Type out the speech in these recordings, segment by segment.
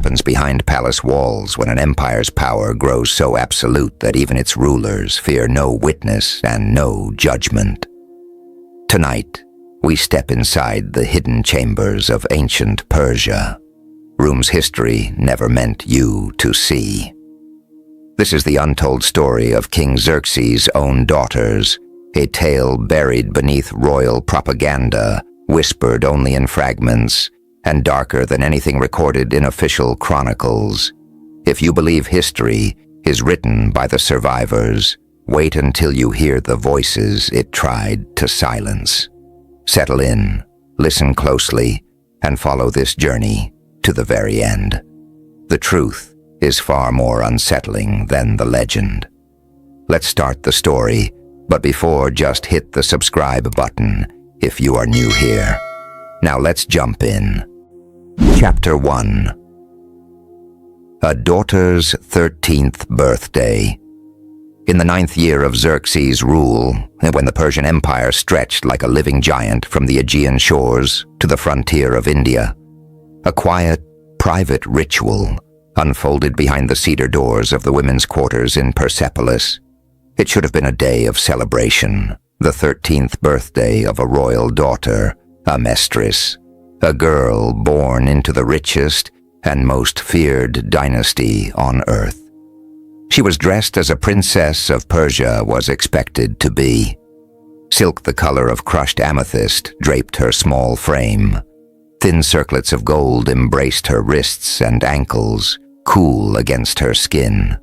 happens behind palace walls when an empire's power grows so absolute that even its rulers fear no witness and no judgment. Tonight, we step inside the hidden chambers of ancient Persia, rooms history never meant you to see. This is the untold story of King Xerxes' own daughters, a tale buried beneath royal propaganda, whispered only in fragments, and darker than anything recorded in official chronicles. If you believe history is written by the survivors, wait until you hear the voices it tried to silence. Settle in, listen closely, and follow this journey to the very end. The truth is far more unsettling than the legend. Let's start the story, but before, just hit the subscribe button if you are new here. Now let's jump in. Chapter 1. A daughter's 13th birthday. In the 9th year of Xerxes' rule, when the Persian Empire stretched like a living giant from the Aegean shores to the frontier of India, a quiet, private ritual unfolded behind the cedar doors of the women's quarters in Persepolis. It should have been a day of celebration, the 13th birthday of a royal daughter, a mistress, a girl born into the richest and most feared dynasty on earth. She was dressed as a princess of Persia was expected to be. Silk the color of crushed amethyst draped her small frame. Thin circlets of gold embraced her wrists and ankles, cool against her skin.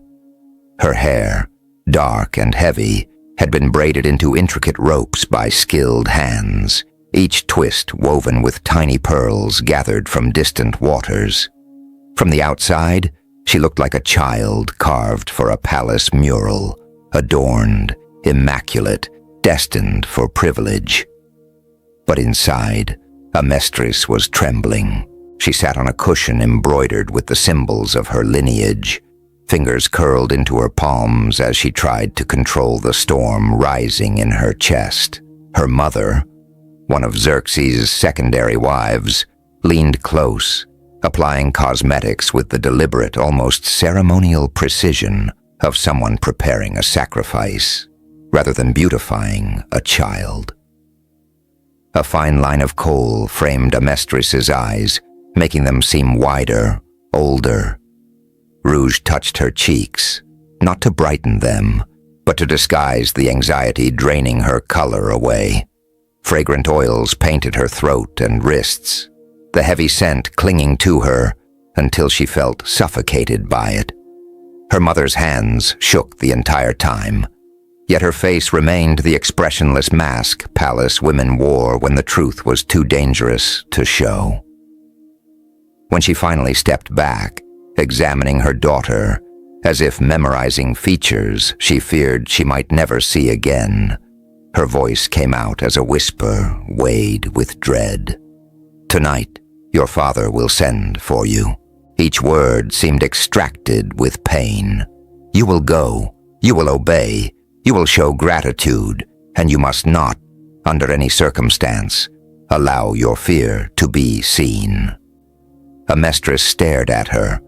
Her hair, dark and heavy, had been braided into intricate ropes by skilled hands, each twist woven with tiny pearls gathered from distant waters. From the outside, she looked like a child carved for a palace mural, adorned, immaculate, destined for privilege. But inside, a mistress was trembling. She sat on a cushion embroidered with the symbols of her lineage. Fingers curled into her palms as she tried to control the storm rising in her chest. Her mother, one of Xerxes' secondary wives, leaned close, applying cosmetics with the deliberate, almost ceremonial precision of someone preparing a sacrifice, rather than beautifying a child. A fine line of kohl framed a mistress's eyes, making them seem wider, older. Rouge touched her cheeks, not to brighten them, but to disguise the anxiety draining her color away. Fragrant oils painted her throat and wrists, the heavy scent clinging to her until she felt suffocated by it. Her mother's hands shook the entire time, yet her face remained the expressionless mask palace women wore when the truth was too dangerous to show. When she finally stepped back, examining her daughter, as if memorizing features she feared she might never see again, her voice came out as a whisper weighed with dread. "Tonight, your father will send for you." Each word seemed extracted with pain. "You will go, you will obey, you will show gratitude, and you must not, under any circumstance, allow your fear to be seen." A mistress stared at her,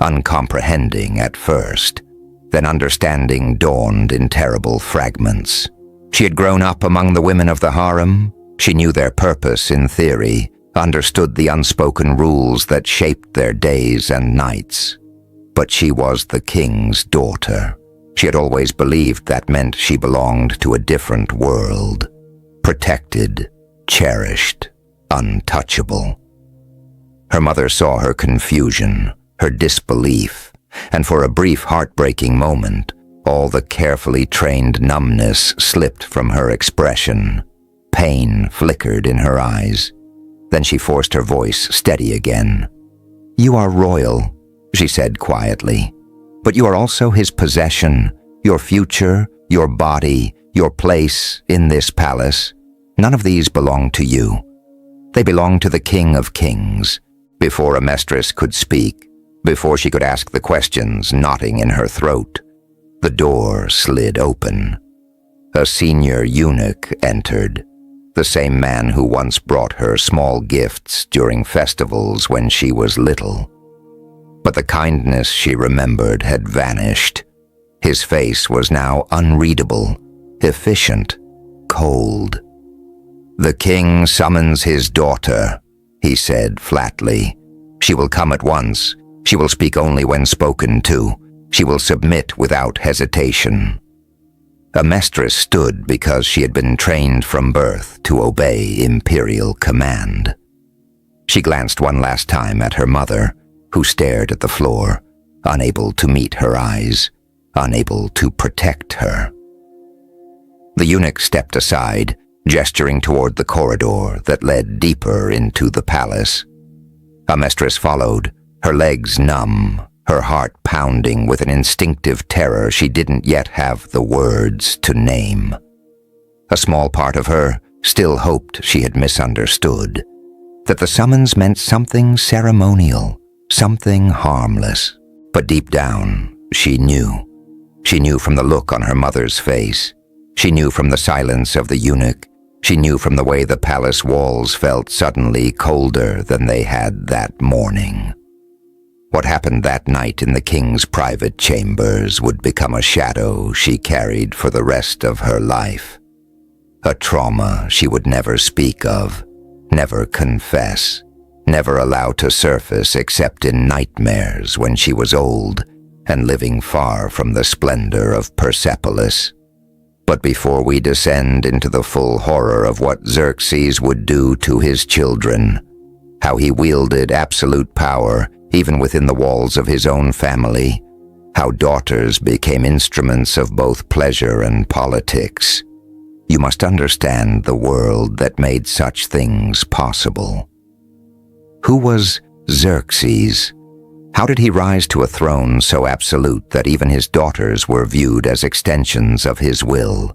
uncomprehending at first. Then understanding dawned in terrible fragments. She had grown up among the women of the harem. She knew their purpose in theory, understood the unspoken rules that shaped their days and nights. But she was the king's daughter. She had always believed that meant she belonged to a different world. Protected, cherished, untouchable. Her mother saw her confusion, her disbelief, and for a brief heartbreaking moment, all the carefully trained numbness slipped from her expression. Pain flickered in her eyes. Then she forced her voice steady again. "You are royal," she said quietly, "but you are also his possession, your future, your body, your place in this palace. None of these belong to you. They belong to the King of Kings." Before a mistress could speak, before she could ask the questions knotting in her throat, the door slid open. A senior eunuch entered, the same man who once brought her small gifts during festivals when she was little. But but the kindness she remembered had vanished. His face was now unreadable, efficient, cold. "The king summons his daughter," he said flatly. "She will come at once. She will speak only when spoken to. She will submit without hesitation." Amestris stood because she had been trained from birth to obey imperial command. She glanced one last time at her mother, who stared at the floor, unable to meet her eyes, unable to protect her. The eunuch stepped aside, gesturing toward the corridor that led deeper into the palace. Amestris followed, her legs numb, her heart pounding with an instinctive terror she didn't yet have the words to name. A small part of her still hoped she had misunderstood, that the summons meant something ceremonial, something harmless. But deep down, she knew. She knew from the look on her mother's face. She knew from the silence of the eunuch. She knew from the way the palace walls felt suddenly colder than they had that morning. What happened that night in the king's private chambers would become a shadow she carried for the rest of her life. A trauma she would never speak of, never confess, never allow to surface except in nightmares when she was old and living far from the splendor of Persepolis. But before we descend into the full horror of what Xerxes would do to his children, how he wielded absolute power even within the walls of his own family, how daughters became instruments of both pleasure and politics, you must understand the world that made such things possible. Who was Xerxes? How did he rise to a throne so absolute that even his daughters were viewed as extensions of his will?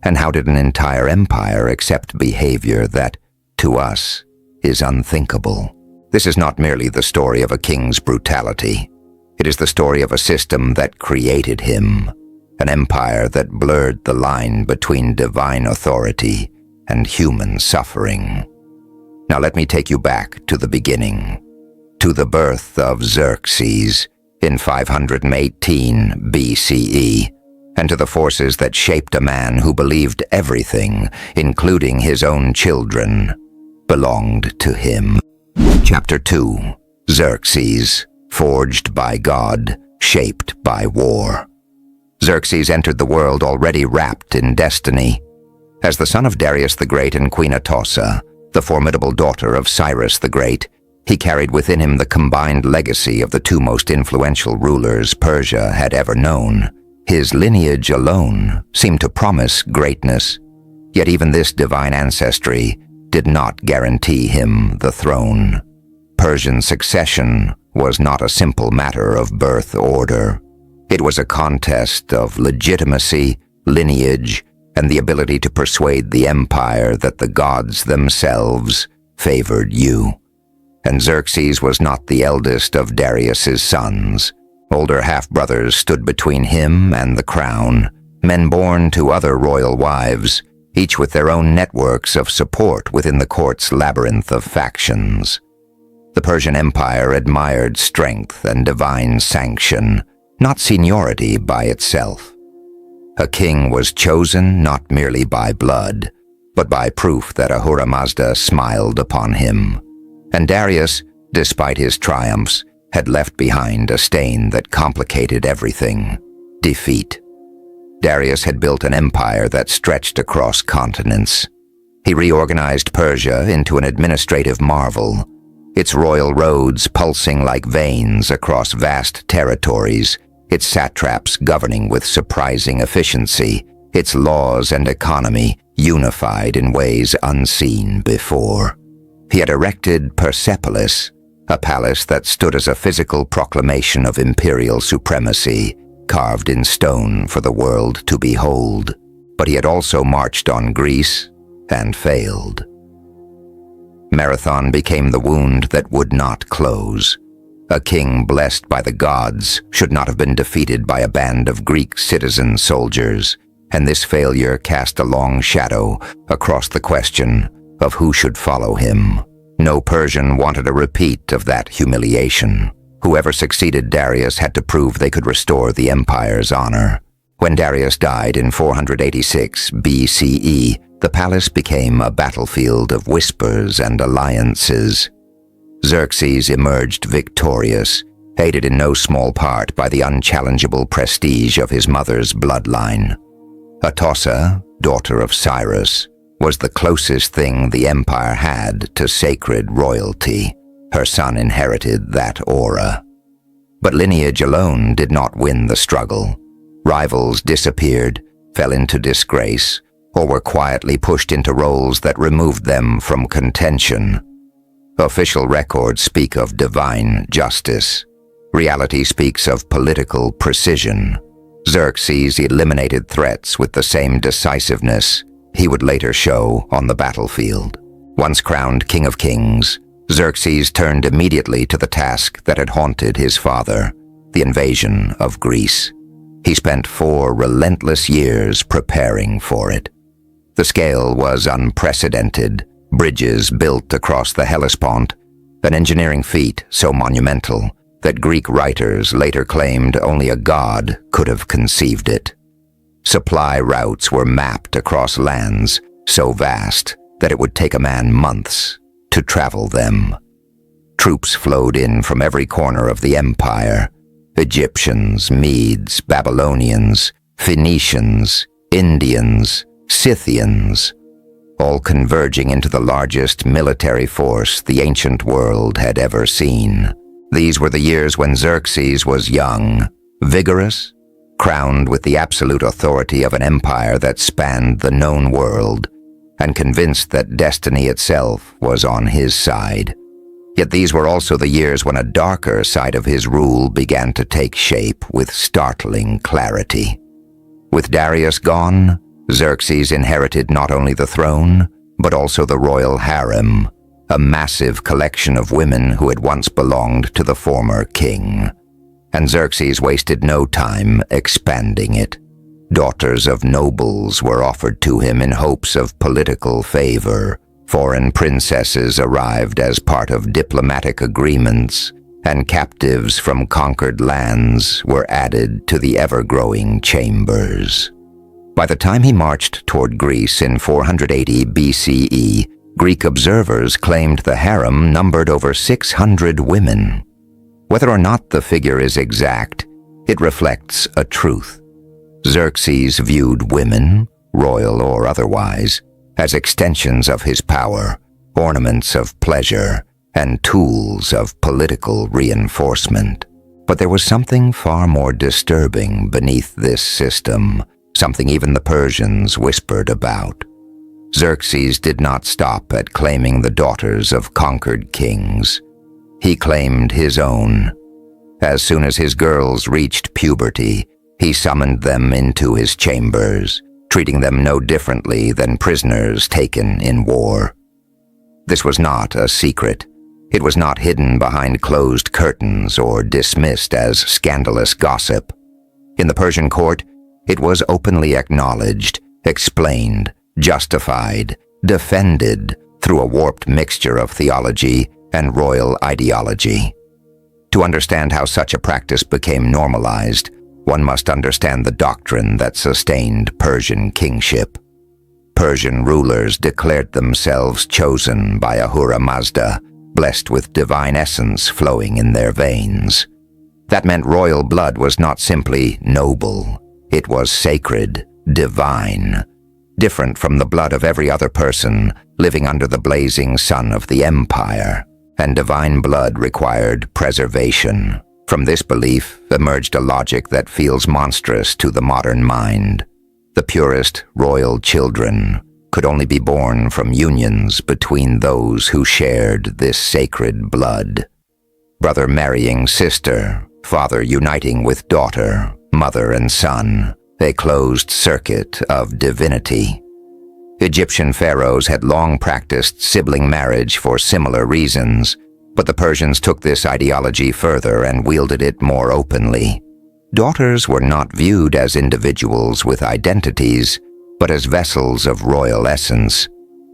And how did an entire empire accept behavior that, to us, is unthinkable? This is not merely the story of a king's brutality. It is the story of a system that created him, an empire that blurred the line between divine authority and human suffering. Now let me take you back to the beginning, to the birth of Xerxes in 518 BCE, and to the forces that shaped a man who believed everything, including his own children, belonged to him. Chapter 2. Xerxes, forged by God, shaped by war. Xerxes entered the world already wrapped in destiny. As the son of Darius the Great and Queen Atossa, the formidable daughter of Cyrus the Great, he carried within him the combined legacy of the two most influential rulers Persia had ever known. His lineage alone seemed to promise greatness, yet even this divine ancestry did not guarantee him the throne. Persian succession was not a simple matter of birth order. It was a contest of legitimacy, lineage, and the ability to persuade the empire that the gods themselves favored you. And Xerxes was not the eldest of Darius's sons. Older half-brothers stood between him and the crown, men born to other royal wives, each with their own networks of support within the court's labyrinth of factions. The Persian Empire admired strength and divine sanction, not seniority by itself. A king was chosen not merely by blood, but by proof that Ahura Mazda smiled upon him. And Darius, despite his triumphs, had left behind a stain that complicated everything: defeat. Darius had built an empire that stretched across continents. He reorganized Persia into an administrative marvel, its royal roads pulsing like veins across vast territories, its satraps governing with surprising efficiency, its laws and economy unified in ways unseen before. He had erected Persepolis, a palace that stood as a physical proclamation of imperial supremacy, carved in stone for the world to behold. But he had also marched on Greece and failed. Marathon became the wound that would not close. A king blessed by the gods should not have been defeated by a band of Greek citizen soldiers, and this failure cast a long shadow across the question of who should follow him. No Persian wanted a repeat of that humiliation. Whoever succeeded Darius had to prove they could restore the empire's honor. When Darius died in 486 BCE, the palace became a battlefield of whispers and alliances. Xerxes emerged victorious, aided in no small part by the unchallengeable prestige of his mother's bloodline. Atossa, daughter of Cyrus, was the closest thing the empire had to sacred royalty. Her son inherited that aura. But lineage alone did not win the struggle. Rivals disappeared, fell into disgrace, or were quietly pushed into roles that removed them from contention. Official records speak of divine justice. Reality speaks of political precision. Xerxes eliminated threats with the same decisiveness he would later show on the battlefield. Once crowned King of Kings, Xerxes turned immediately to the task that had haunted his father, the invasion of Greece. He spent 4 relentless years preparing for it. The scale was unprecedented, bridges built across the Hellespont, an engineering feat so monumental that Greek writers later claimed only a god could have conceived it. Supply routes were mapped across lands so vast that it would take a man months to travel them. Troops flowed in from every corner of the empire: Egyptians, Medes, Babylonians, Phoenicians, Indians, Scythians, all converging into the largest military force the ancient world had ever seen. These were the years when Xerxes was young, vigorous, crowned with the absolute authority of an empire that spanned the known world, and convinced that destiny itself was on his side. Yet these were also the years when a darker side of his rule began to take shape with startling clarity. With Darius gone, Xerxes inherited not only the throne, but also the royal harem, a massive collection of women who had once belonged to the former king. And Xerxes wasted no time expanding it. Daughters of nobles were offered to him in hopes of political favor. Foreign princesses arrived as part of diplomatic agreements, and captives from conquered lands were added to the ever-growing chambers. By the time he marched toward Greece in 480 BCE, Greek observers claimed the harem numbered over 600 women. Whether or not the figure is exact, it reflects a truth. Xerxes viewed women, royal or otherwise, as extensions of his power, ornaments of pleasure, and tools of political reinforcement. But there was something far more disturbing beneath this system, something even the Persians whispered about. Xerxes did not stop at claiming the daughters of conquered kings. He claimed his own. As soon as his girls reached puberty, he summoned them into his chambers, treating them no differently than prisoners taken in war. This was not a secret. It was not hidden behind closed curtains or dismissed as scandalous gossip. In the Persian court, it was openly acknowledged, explained, justified, defended through a warped mixture of theology and royal ideology. To understand how such a practice became normalized, one must understand the doctrine that sustained Persian kingship. Persian rulers declared themselves chosen by Ahura Mazda, blessed with divine essence flowing in their veins. That meant royal blood was not simply noble, it was sacred, divine, different from the blood of every other person living under the blazing sun of the empire, and divine blood required preservation. From this belief emerged a logic that feels monstrous to the modern mind. The purest royal children could only be born from unions between those who shared this sacred blood. Brother marrying sister, father uniting with daughter, mother and son, a closed circuit of divinity. Egyptian pharaohs had long practiced sibling marriage for similar reasons, but the Persians took this ideology further and wielded it more openly. Daughters were not viewed as individuals with identities, but as vessels of royal essence.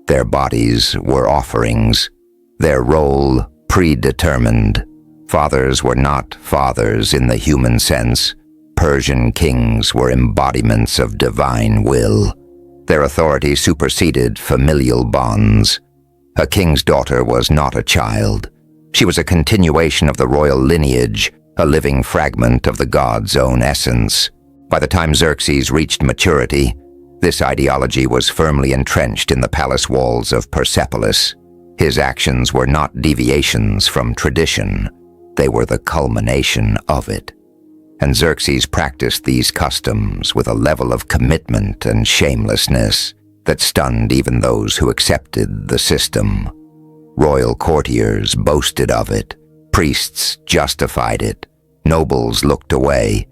Their bodies were offerings, their role predetermined. Fathers were not fathers in the human sense. Persian kings were embodiments of divine will. Their authority superseded familial bonds. A king's daughter was not a child. She was a continuation of the royal lineage, a living fragment of the god's own essence. By the time Xerxes reached maturity, this ideology was firmly entrenched in the palace walls of Persepolis. His actions were not deviations from tradition. They were the culmination of it. And Xerxes practiced these customs with a level of commitment and shamelessness that stunned even those who accepted the system. Royal courtiers boasted of it. Priests justified it. Nobles looked away.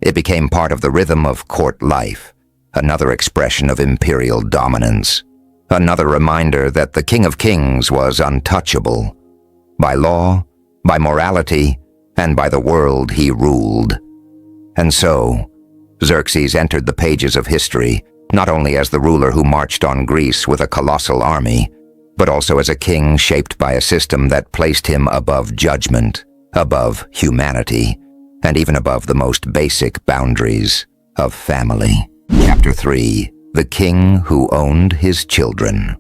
It became part of the rhythm of court life, another expression of imperial dominance, another reminder that the King of Kings was untouchable. By law, by morality, and by the world he ruled. And so, Xerxes entered the pages of history not only as the ruler who marched on Greece with a colossal army, but also as a king shaped by a system that placed him above judgment, above humanity, and even above the most basic boundaries of family. Chapter 3: The King Who Owned His Children.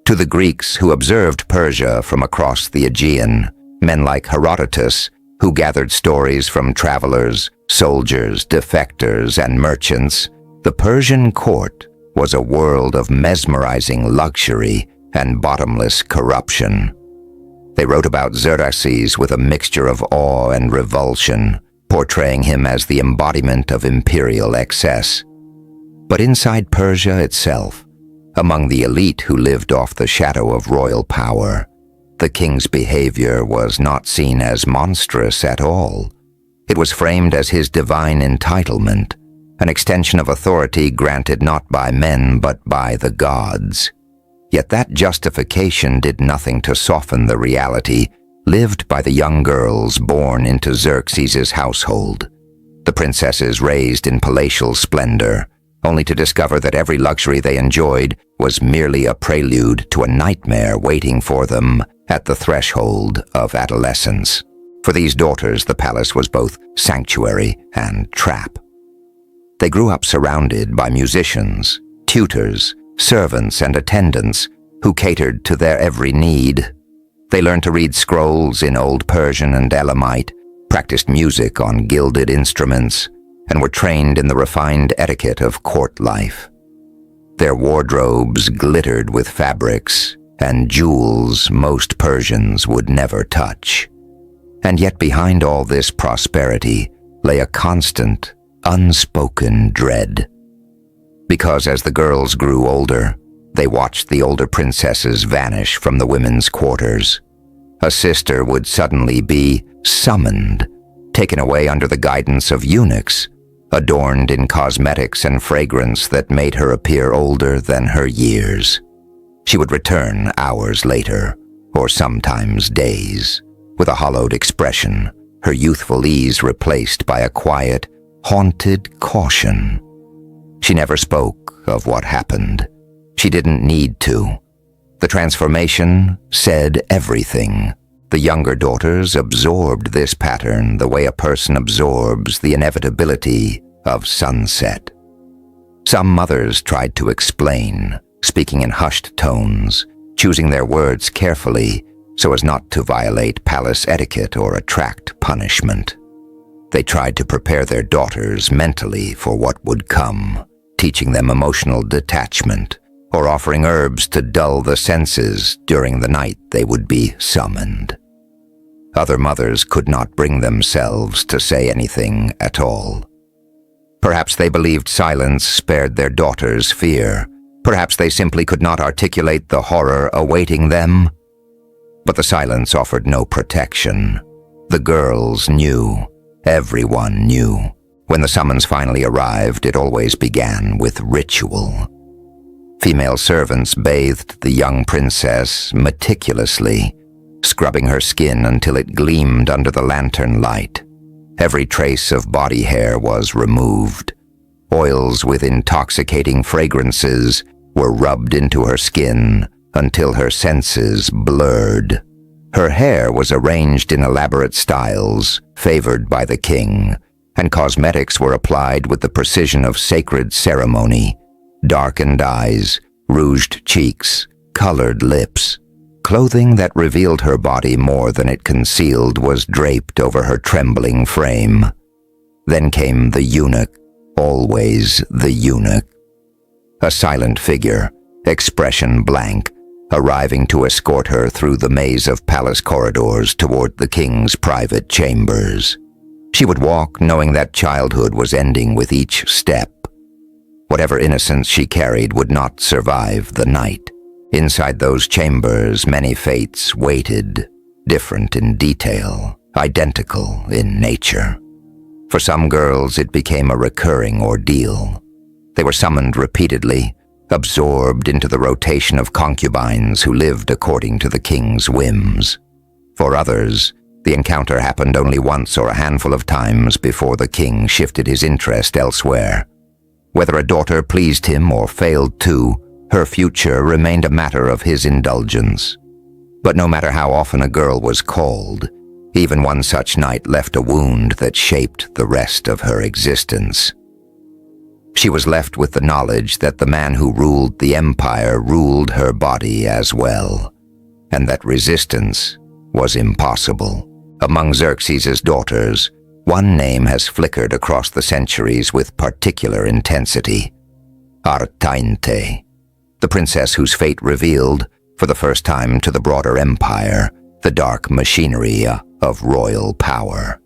To the Greeks who observed Persia from across the Aegean, men like Herodotus, who gathered stories from travelers, soldiers, defectors, and merchants, the Persian court was a world of mesmerizing luxury and bottomless corruption. They wrote about Xerxes with a mixture of awe and revulsion, portraying him as the embodiment of imperial excess. But inside Persia itself, among the elite who lived off the shadow of royal power, the king's behavior was not seen as monstrous at all. It was framed as his divine entitlement, an extension of authority granted not by men but by the gods. Yet that justification did nothing to soften the reality lived by the young girls born into Xerxes' household. The princesses raised in palatial splendor, only to discover that every luxury they enjoyed was merely a prelude to a nightmare waiting for them at the threshold of adolescence. For these daughters, the palace was both sanctuary and trap. They grew up surrounded by musicians, tutors, servants, and attendants who catered to their every need. They learned to read scrolls in Old Persian and Elamite, practiced music on gilded instruments, and were trained in the refined etiquette of court life. Their wardrobes glittered with fabrics and jewels most Persians would never touch. And yet behind all this prosperity lay a constant, unspoken dread. Because as the girls grew older, they watched the older princesses vanish from the women's quarters. A sister would suddenly be summoned, taken away under the guidance of eunuchs, adorned in cosmetics and fragrance that made her appear older than her years. She would return hours later, or sometimes days, with a hollowed expression, her youthful ease replaced by a quiet, haunted caution. She never spoke of what happened. She didn't need to. The transformation said everything. The younger daughters absorbed this pattern the way a person absorbs the inevitability of sunset. Some mothers tried to explain, speaking in hushed tones, choosing their words carefully so as not to violate palace etiquette or attract punishment. They tried to prepare their daughters mentally for what would come, teaching them emotional detachment, or offering herbs to dull the senses during the night they would be summoned. Other mothers could not bring themselves to say anything at all. Perhaps they believed silence spared their daughters fear. Perhaps they simply could not articulate the horror awaiting them. But the silence offered no protection. The girls knew. Everyone knew. When the summons finally arrived, it always began with ritual. Female servants bathed the young princess meticulously, scrubbing her skin until it gleamed under the lantern light. Every trace of body hair was removed. Oils with intoxicating fragrances were rubbed into her skin until her senses blurred. Her hair was arranged in elaborate styles favored by the king, and cosmetics were applied with the precision of sacred ceremony. Darkened eyes, rouged cheeks, colored lips. Clothing that revealed her body more than it concealed was draped over her trembling frame. Then came the eunuch, always the eunuch. A silent figure, expression blank, arriving to escort her through the maze of palace corridors toward the king's private chambers. She would walk knowing that childhood was ending with each step. Whatever innocence she carried would not survive the night. Inside those chambers, many fates waited, different in detail, identical in nature. For some girls, it became a recurring ordeal. They were summoned repeatedly, absorbed into the rotation of concubines who lived according to the king's whims. For others, the encounter happened only once or a handful of times before the king shifted his interest elsewhere. Whether a daughter pleased him or failed to, her future remained a matter of his indulgence. But no matter how often a girl was called, even one such night left a wound that shaped the rest of her existence. She was left with the knowledge that the man who ruled the empire ruled her body as well, and that resistance was impossible. Among Xerxes' daughters, one name has flickered across the centuries with particular intensity: Artainte, the princess whose fate revealed, for the first time to the broader empire, the dark machinery of royal power.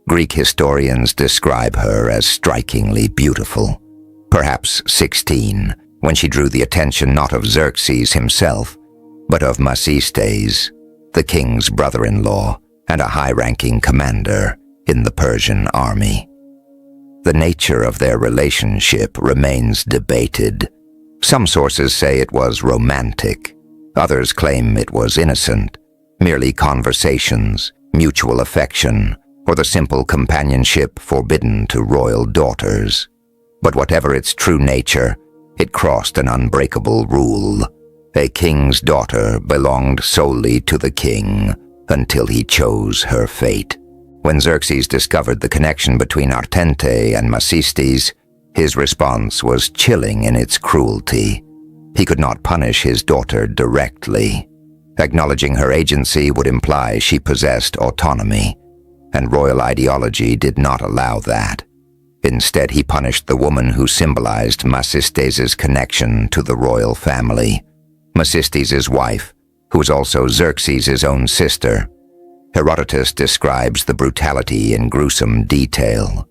Greek historians describe her as strikingly beautiful, perhaps 16, when she drew the attention not of Xerxes himself, but of Masistes, the king's brother-in-law and a high-ranking commander in the Persian army. The nature of their relationship remains debated. Some sources say it was romantic. Others claim it was innocent, merely conversations, mutual affection, or the simple companionship forbidden to royal daughters. But whatever its true nature, it crossed an unbreakable rule. A king's daughter belonged solely to the king until he chose her fate. When Xerxes discovered the connection between Artainte and Masistes, his response was chilling in its cruelty. He could not punish his daughter directly. Acknowledging her agency would imply she possessed autonomy, and royal ideology did not allow that. Instead, he punished the woman who symbolized Masistes' connection to the royal family, Masistes' wife, who was also Xerxes' own sister. Herodotus describes the brutality in gruesome detail.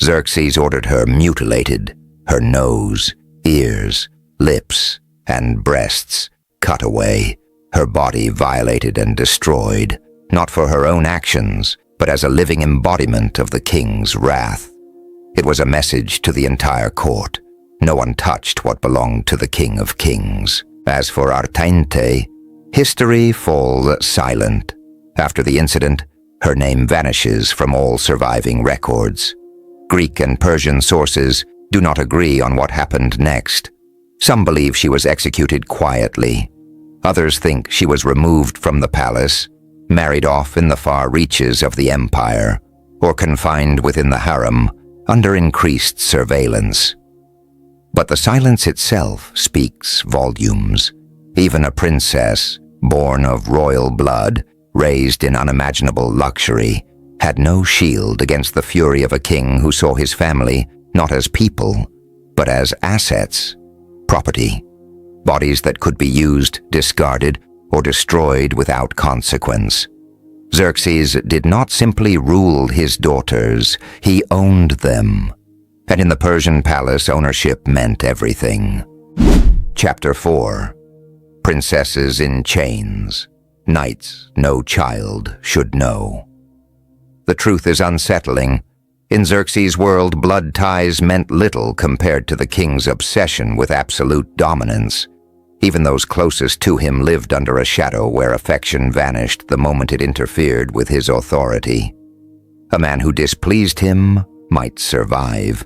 Xerxes ordered her mutilated, her nose, ears, lips, and breasts cut away, her body violated and destroyed, not for her own actions, but as a living embodiment of the king's wrath. It was a message to the entire court. No one touched what belonged to the King of Kings. As for Artainte, history falls silent. After the incident, her name vanishes from all surviving records. Greek and Persian sources do not agree on what happened next. Some believe she was executed quietly. Others think she was removed from the palace, married off in the far reaches of the empire, or confined within the harem under increased surveillance. But the silence itself speaks volumes. Even a princess, born of royal blood, raised in unimaginable luxury, had no shield against the fury of a king who saw his family not as people, but as assets, property, bodies that could be used, discarded, or destroyed without consequence. Xerxes did not simply rule his daughters, he owned them. And in the Persian palace, ownership meant everything. Chapter 4. Princesses in Chains. Nights no child should know. The truth is unsettling. In Xerxes' world, blood ties meant little compared to the king's obsession with absolute dominance. Even those closest to him lived under a shadow where affection vanished the moment it interfered with his authority. A man who displeased him might survive,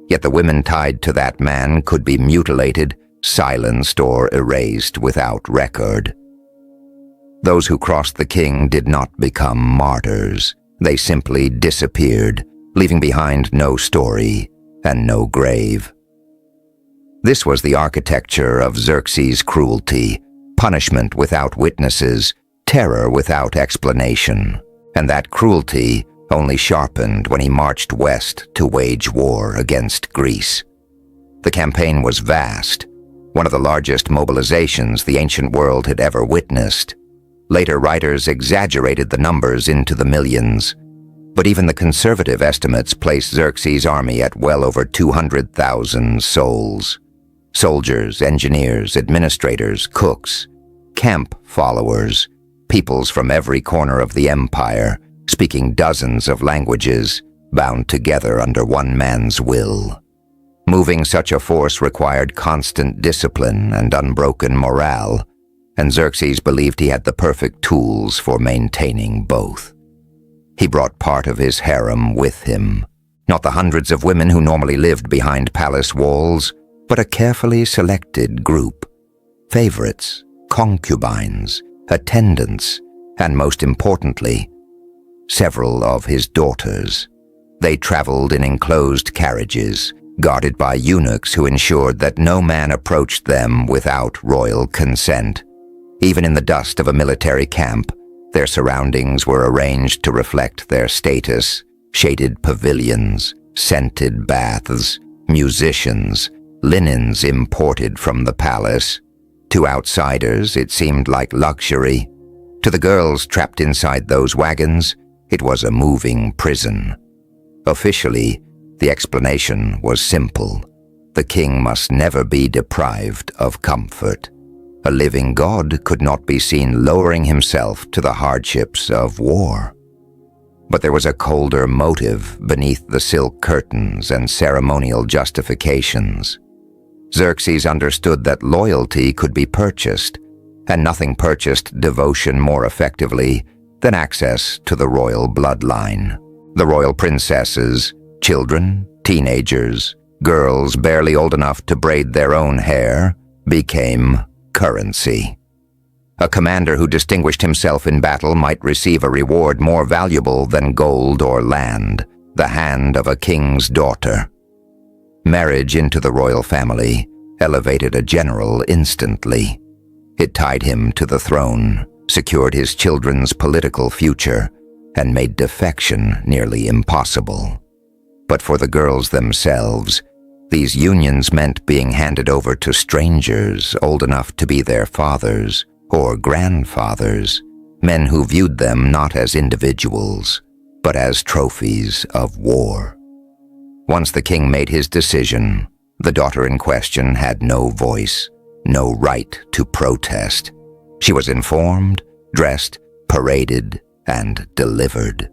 yet the women tied to that man could be mutilated, silenced, or erased without record. Those who crossed the king did not become martyrs. They simply disappeared, leaving behind no story and no grave. This was the architecture of Xerxes' cruelty, punishment without witnesses, terror without explanation, and that cruelty only sharpened when he marched west to wage war against Greece. The campaign was vast, one of the largest mobilizations the ancient world had ever witnessed. Later writers exaggerated the numbers into the millions, but even the conservative estimates placed Xerxes' army at well over 200,000 souls. Soldiers, engineers, administrators, cooks, camp followers, peoples from every corner of the empire, speaking dozens of languages, bound together under one man's will. Moving such a force required constant discipline and unbroken morale, and Xerxes believed he had the perfect tools for maintaining both. He brought part of his harem with him, not the hundreds of women who normally lived behind palace walls, but a carefully selected group: favorites, concubines, attendants, and most importantly, several of his daughters. They traveled in enclosed carriages, guarded by eunuchs who ensured that no man approached them without royal consent. Even in the dust of a military camp, their surroundings were arranged to reflect their status: shaded pavilions, scented baths, musicians, linens imported from the palace. To outsiders, it seemed like luxury. To the girls trapped inside those wagons, it was a moving prison. Officially, the explanation was simple. The king must never be deprived of comfort. A living god could not be seen lowering himself to the hardships of war. But there was a colder motive beneath the silk curtains and ceremonial justifications. Xerxes understood that loyalty could be purchased, and nothing purchased devotion more effectively than access to the royal bloodline. The royal princesses, children, teenagers, girls barely old enough to braid their own hair, became currency. A commander who distinguished himself in battle might receive a reward more valuable than gold or land: the hand of a king's daughter. Marriage into the royal family elevated a general instantly. It tied him to the throne, secured his children's political future, and made defection nearly impossible. But for the girls themselves, these unions meant being handed over to strangers old enough to be their fathers or grandfathers, men who viewed them not as individuals, but as trophies of war. Once the king made his decision, the daughter in question had no voice, no right to protest. She was informed, dressed, paraded, and delivered.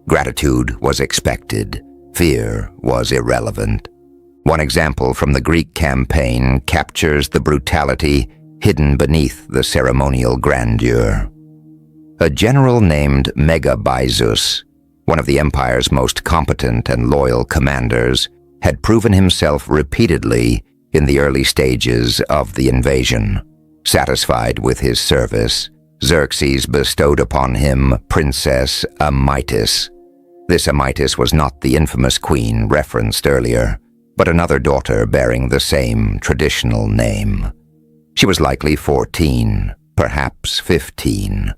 Gratitude was expected. Fear was irrelevant. One example from the Greek campaign captures the brutality hidden beneath the ceremonial grandeur. A general named Megabyzus, one of the empire's most competent and loyal commanders, had proven himself repeatedly in the early stages of the invasion. Satisfied with his service, Xerxes bestowed upon him Princess Amytis. This Amytis was not the infamous queen referenced earlier, but another daughter bearing the same traditional name. She was likely 14, perhaps 15,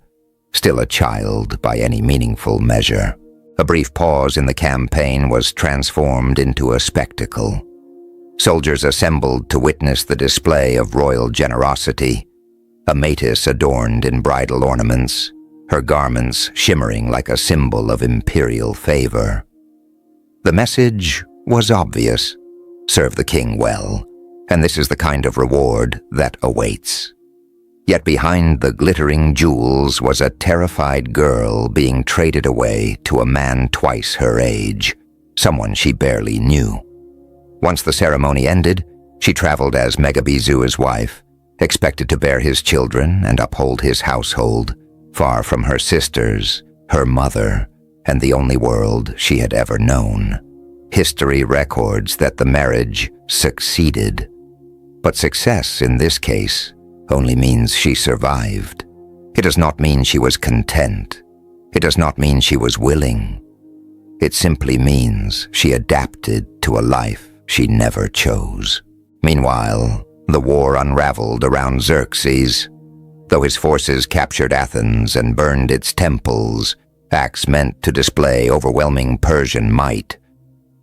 still a child by any meaningful measure. A brief pause in the campaign was transformed into a spectacle. Soldiers assembled to witness the display of royal generosity. Amytis adorned in bridal ornaments, her garments shimmering like a symbol of imperial favor. The message was obvious: serve the king well, and this is the kind of reward that awaits. Yet behind the glittering jewels was a terrified girl being traded away to a man twice her age, someone she barely knew. Once the ceremony ended, she traveled as Megabyzus' wife, expected to bear his children and uphold his household, far from her sisters, her mother, and the only world she had ever known. History records that the marriage succeeded. But success in this case only means she survived. It does not mean she was content. It does not mean she was willing. It simply means she adapted to a life she never chose. Meanwhile, the war unraveled around Xerxes. Though his forces captured Athens and burned its temples, acts meant to display overwhelming Persian might,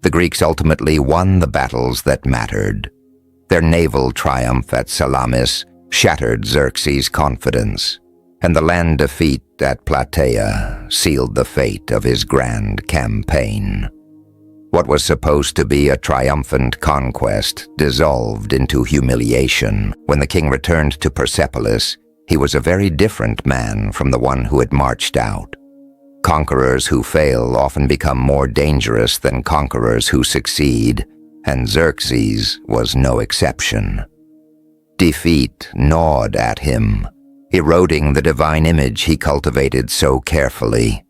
the Greeks ultimately won the battles that mattered. Their naval triumph at Salamis shattered Xerxes' confidence, and the land defeat at Plataea sealed the fate of his grand campaign. What was supposed to be a triumphant conquest dissolved into humiliation. When the king returned to Persepolis, he was a very different man from the one who had marched out. Conquerors who fail often become more dangerous than conquerors who succeed, and Xerxes was no exception. Defeat gnawed at him, eroding the divine image he cultivated so carefully.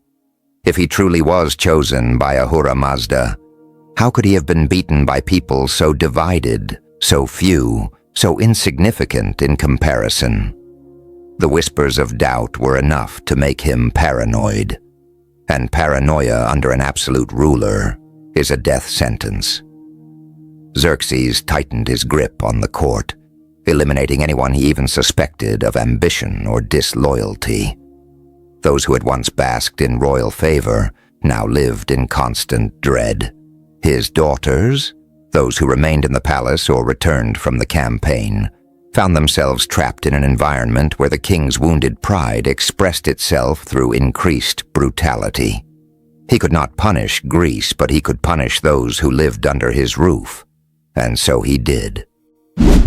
If he truly was chosen by Ahura Mazda, how could he have been beaten by people so divided, so few, so insignificant in comparison? The whispers of doubt were enough to make him paranoid, and paranoia under an absolute ruler is a death sentence. Xerxes tightened his grip on the court, eliminating anyone he even suspected of ambition or disloyalty. Those who had once basked in royal favor now lived in constant dread. His daughters, those who remained in the palace or returned from the campaign, found themselves trapped in an environment where the king's wounded pride expressed itself through increased brutality. He could not punish Greece, but he could punish those who lived under his roof, and so he did.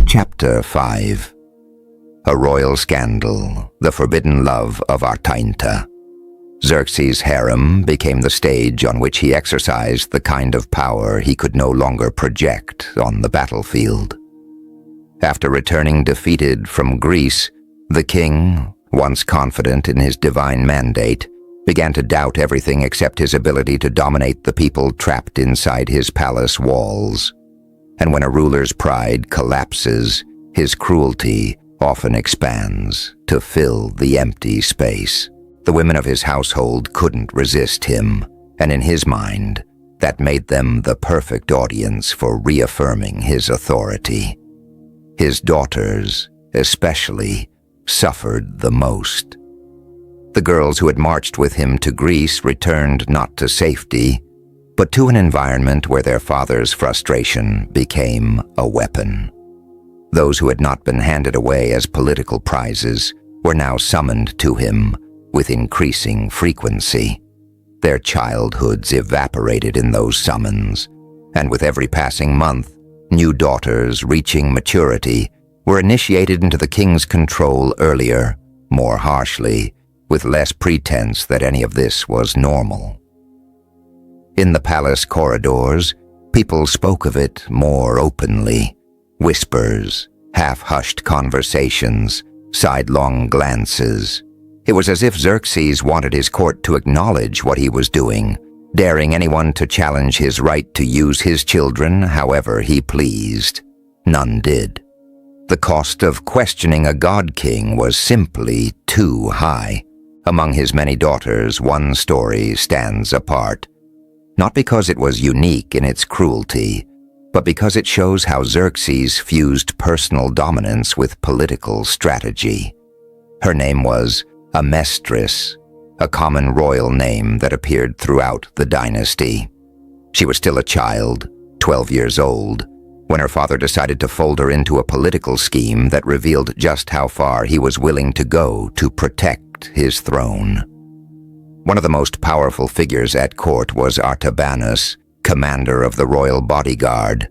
Chapter 5. A royal scandal, the forbidden love of Artainta. Xerxes' harem became the stage on which he exercised the kind of power he could no longer project on the battlefield. After returning defeated from Greece, the king, once confident in his divine mandate, began to doubt everything except his ability to dominate the people trapped inside his palace walls. And when a ruler's pride collapses, his cruelty often expands to fill the empty space. The women of his household couldn't resist him, and in his mind, that made them the perfect audience for reaffirming his authority. His daughters, especially, suffered the most. The girls who had marched with him to Greece returned not to safety, but to an environment where their father's frustration became a weapon. Those who had not been handed away as political prizes were now summoned to him with increasing frequency. Their childhoods evaporated in those summons, and with every passing month, new daughters reaching maturity were initiated into the king's control earlier, more harshly, with less pretense that any of this was normal. In the palace corridors, people spoke of it more openly. Whispers, half-hushed conversations, sidelong glances. It was as if Xerxes wanted his court to acknowledge what he was doing, daring anyone to challenge his right to use his children however he pleased. None did. The cost of questioning a god-king was simply too high. Among his many daughters, one story stands apart. Not because it was unique in its cruelty, but because it shows how Xerxes fused personal dominance with political strategy. Her name was Amestris, a common royal name that appeared throughout the dynasty. She was still a child, 12 years old, when her father decided to fold her into a political scheme that revealed just how far he was willing to go to protect his throne. One of the most powerful figures at court was Artabanus, commander of the royal bodyguard.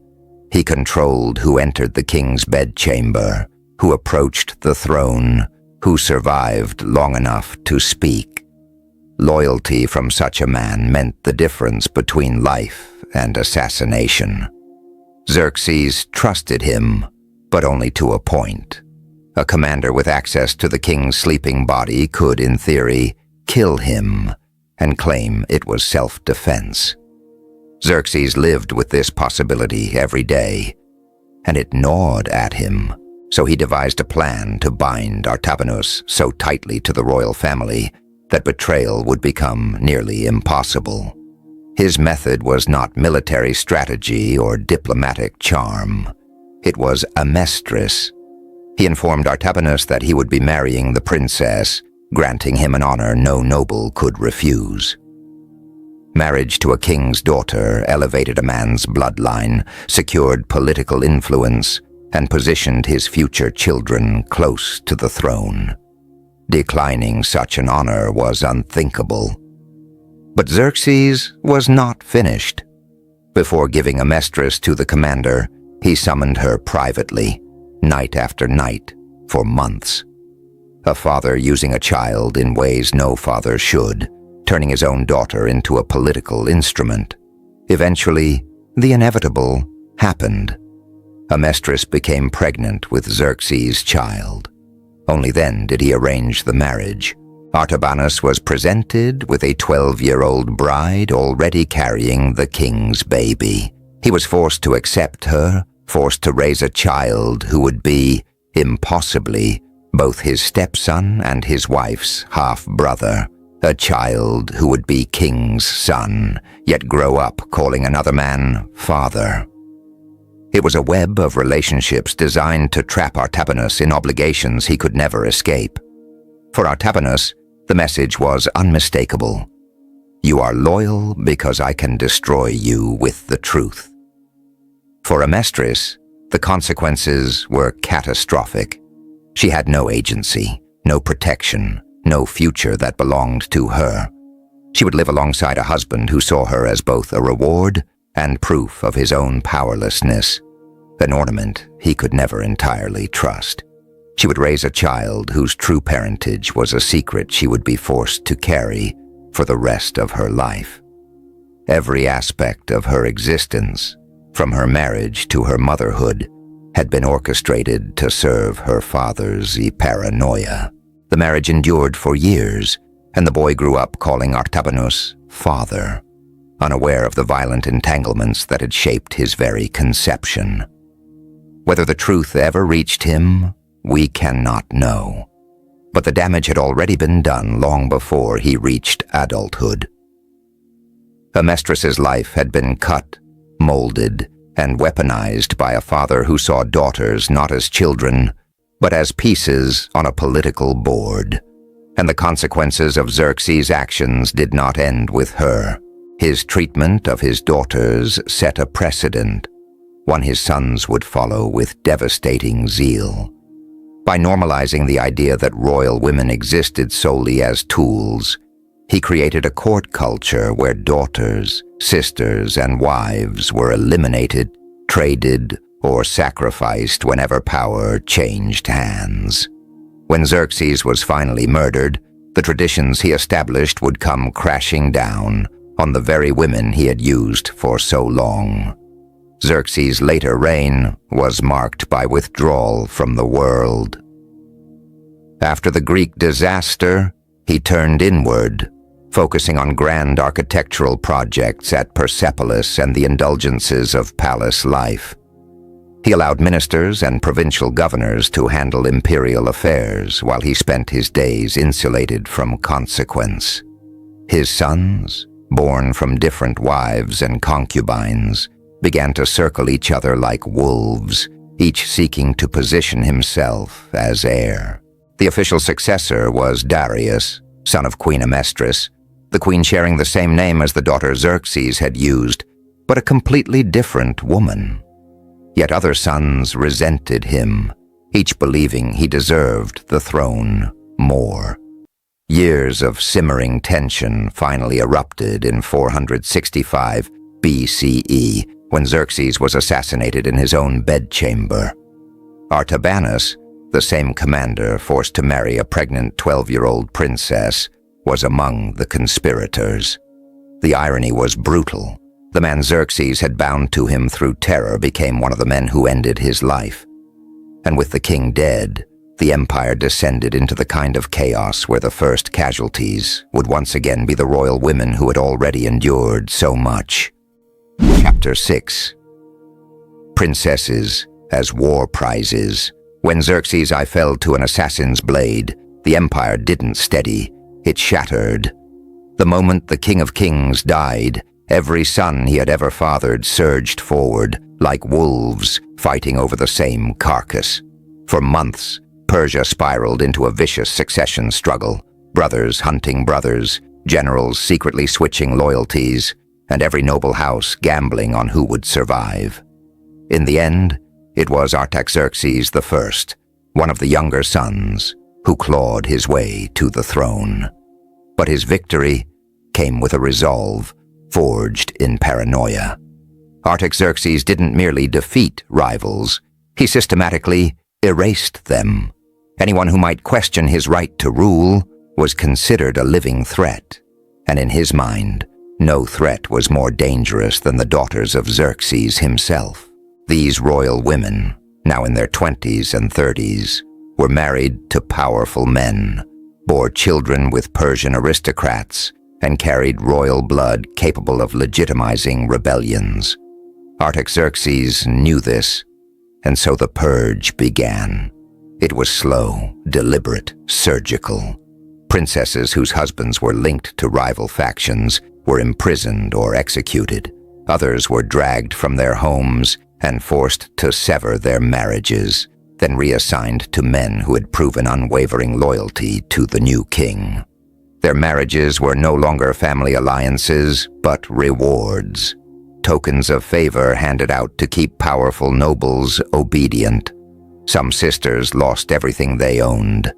He controlled who entered the king's bedchamber, who approached the throne, who survived long enough to speak. Loyalty from such a man meant the difference between life and assassination. Xerxes trusted him, but only to a point. A commander with access to the king's sleeping body could, in theory, kill him and claim it was self-defense. Xerxes lived with this possibility every day, and it gnawed at him, so he devised a plan to bind Artabanus so tightly to the royal family that betrayal would become nearly impossible. His method was not military strategy or diplomatic charm. It was amestris. He informed Artabanus that he would be marrying the princess, granting him an honor no noble could refuse. Marriage to a king's daughter elevated a man's bloodline, secured political influence, and positioned his future children close to the throne. Declining such an honor was unthinkable. But Xerxes was not finished. Before giving amestris to the commander, he summoned her privately, night after night, for months. A father using a child in ways no father should, turning his own daughter into a political instrument. Eventually, the inevitable happened. Amestris became pregnant with Xerxes' child. Only then did he arrange the marriage. Artabanus was presented with a 12-year-old bride already carrying the king's baby. He was forced to accept her, forced to raise a child who would be, impossibly, both his stepson and his wife's half-brother. A child who would be king's son, yet grow up calling another man father. It was a web of relationships designed to trap Artabanus in obligations he could never escape. For Artabanus, the message was unmistakable. You are loyal because I can destroy you with the truth. For Amestris, the consequences were catastrophic. She had no agency, no protection, no future that belonged to her. She would live alongside a husband who saw her as both a reward and proof of his own powerlessness, an ornament he could never entirely trust. She would raise a child whose true parentage was a secret she would be forced to carry for the rest of her life. Every aspect of her existence, from her marriage to her motherhood, had been orchestrated to serve her father's paranoia. The marriage endured for years, and the boy grew up calling Artabanus father, unaware of the violent entanglements that had shaped his very conception. Whether the truth ever reached him, we cannot know. But the damage had already been done long before he reached adulthood. Amestris's life had been cut, molded, and weaponized by a father who saw daughters not as children, but as pieces on a political board. And the consequences of Xerxes' actions did not end with her. His treatment of his daughters set a precedent, one his sons would follow with devastating zeal. By normalizing the idea that royal women existed solely as tools, he created a court culture where daughters, sisters, and wives were eliminated, traded, or sacrificed whenever power changed hands. When Xerxes was finally murdered, the traditions he established would come crashing down on the very women he had used for so long. Xerxes' later reign was marked by withdrawal from the world. After the Greek disaster, he turned inward, focusing on grand architectural projects at Persepolis and the indulgences of palace life. He allowed ministers and provincial governors to handle imperial affairs while he spent his days insulated from consequence. His sons, born from different wives and concubines, began to circle each other like wolves, each seeking to position himself as heir. The official successor was Darius, son of Queen Amestris, the queen sharing the same name as the daughter Xerxes had used, but a completely different woman. Yet other sons resented him, each believing he deserved the throne more. Years of simmering tension finally erupted in 465 BCE, when Xerxes was assassinated in his own bedchamber. Artabanus, the same commander forced to marry a pregnant 12-year-old princess, was among the conspirators. The irony was brutal. The man Xerxes had bound to him through terror became one of the men who ended his life. And with the king dead, the empire descended into the kind of chaos where the first casualties would once again be the royal women who had already endured so much. Chapter 6. Princesses as War Prizes, When Xerxes I fell to an assassin's blade, the empire didn't steady, it shattered. The moment the King of Kings died, every son he had ever fathered surged forward, like wolves fighting over the same carcass. For months, Persia spiraled into a vicious succession struggle, brothers hunting brothers, generals secretly switching loyalties, and every noble house gambling on who would survive. In the end, it was Artaxerxes I, one of the younger sons, who clawed his way to the throne. But his victory came with a resolve forged in paranoia. Artaxerxes didn't merely defeat rivals, he systematically erased them. Anyone who might question his right to rule was considered a living threat, and in his mind, no threat was more dangerous than the daughters of Xerxes himself. These royal women, now in their 20s and 30s, were married to powerful men, bore children with Persian aristocrats, and carried royal blood capable of legitimizing rebellions. Artaxerxes knew this, and so the purge began. It was slow, deliberate, surgical. Princesses whose husbands were linked to rival factions were imprisoned or executed. Others were dragged from their homes and forced to sever their marriages, then reassigned to men who had proven unwavering loyalty to the new king. Their marriages were no longer family alliances, but rewards, tokens of favor handed out to keep powerful nobles obedient. Some sisters lost everything they owned.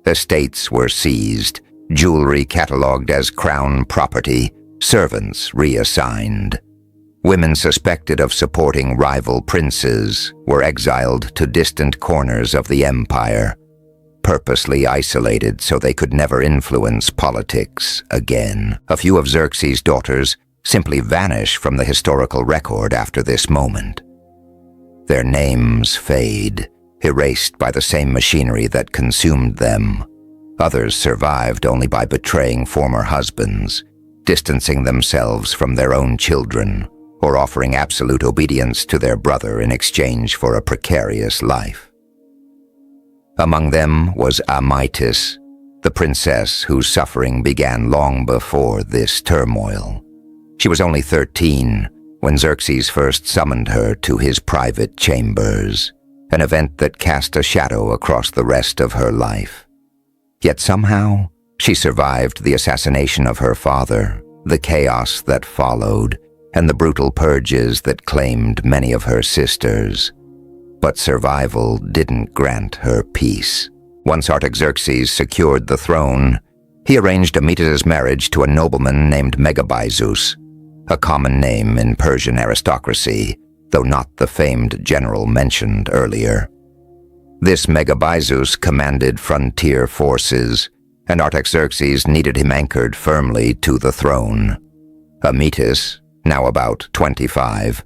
Estates were seized, jewelry catalogued as crown property, servants reassigned. Women suspected of supporting rival princes were exiled to distant corners of the empire, purposely isolated so they could never influence politics again. A few of Xerxes' daughters simply vanish from the historical record after this moment. Their names fade, erased by the same machinery that consumed them. Others survived only by betraying former husbands, distancing themselves from their own children, or offering absolute obedience to their brother in exchange for a precarious life. Among them was Amytis, the princess whose suffering began long before this turmoil. She was only 13 when Xerxes first summoned her to his private chambers, an event that cast a shadow across the rest of her life. Yet somehow, she survived the assassination of her father, the chaos that followed, and the brutal purges that claimed many of her sisters. But survival didn't grant her peace. Once Artaxerxes secured the throne, he arranged Amytis' marriage to a nobleman named Megabyzus, a common name in Persian aristocracy, though not the famed general mentioned earlier. This Megabyzus commanded frontier forces, and Artaxerxes needed him anchored firmly to the throne. Amytis, now about 25,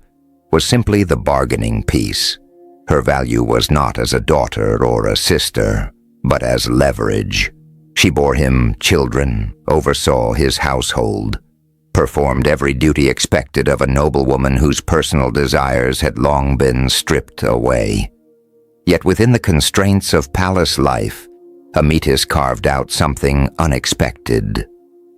was simply the bargaining piece. Her value was not as a daughter or a sister, but as leverage. She bore him children, oversaw his household, performed every duty expected of a noblewoman whose personal desires had long been stripped away. Yet within the constraints of palace life, Amytis carved out something unexpected: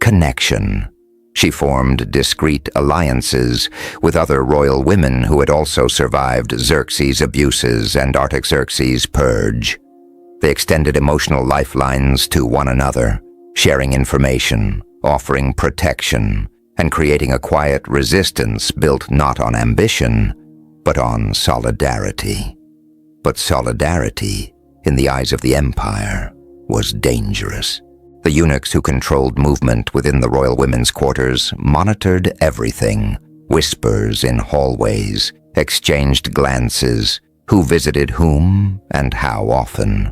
connection. She formed discreet alliances with other royal women who had also survived Xerxes' abuses and Artaxerxes' purge. They extended emotional lifelines to one another, sharing information, offering protection, and creating a quiet resistance built not on ambition, but on solidarity. But solidarity, in the eyes of the empire, was dangerous. The eunuchs who controlled movement within the royal women's quarters monitored everything: whispers in hallways, exchanged glances, who visited whom and how often.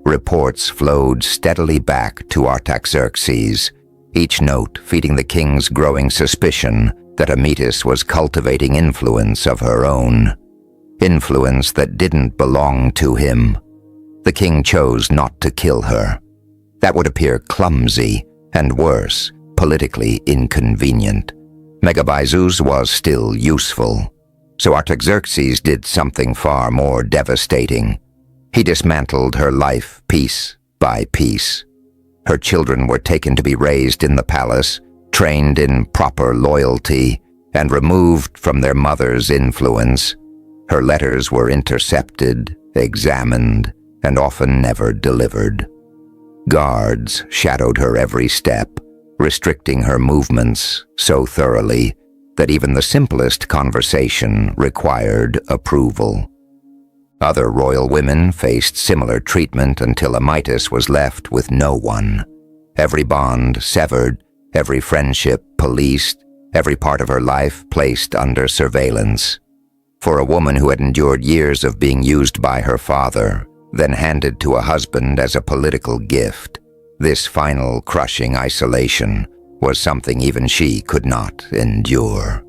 Reports flowed steadily back to Artaxerxes, each note feeding the king's growing suspicion that Amytis was cultivating influence of her own, influence that didn't belong to him. The king chose not to kill her. That would appear clumsy, and worse, politically inconvenient. Megabyzus was still useful, so Artaxerxes did something far more devastating. He dismantled her life piece by piece. Her children were taken to be raised in the palace, trained in proper loyalty, and removed from their mother's influence. Her letters were intercepted, examined, and often never delivered. Guards shadowed her every step, restricting her movements so thoroughly that even the simplest conversation required approval. Other royal women faced similar treatment until Amytas was left with no one. Every bond severed, every friendship policed, every part of her life placed under surveillance. For a woman who had endured years of being used by her father, then handed to a husband as a political gift, this final crushing isolation was something even she could not endure.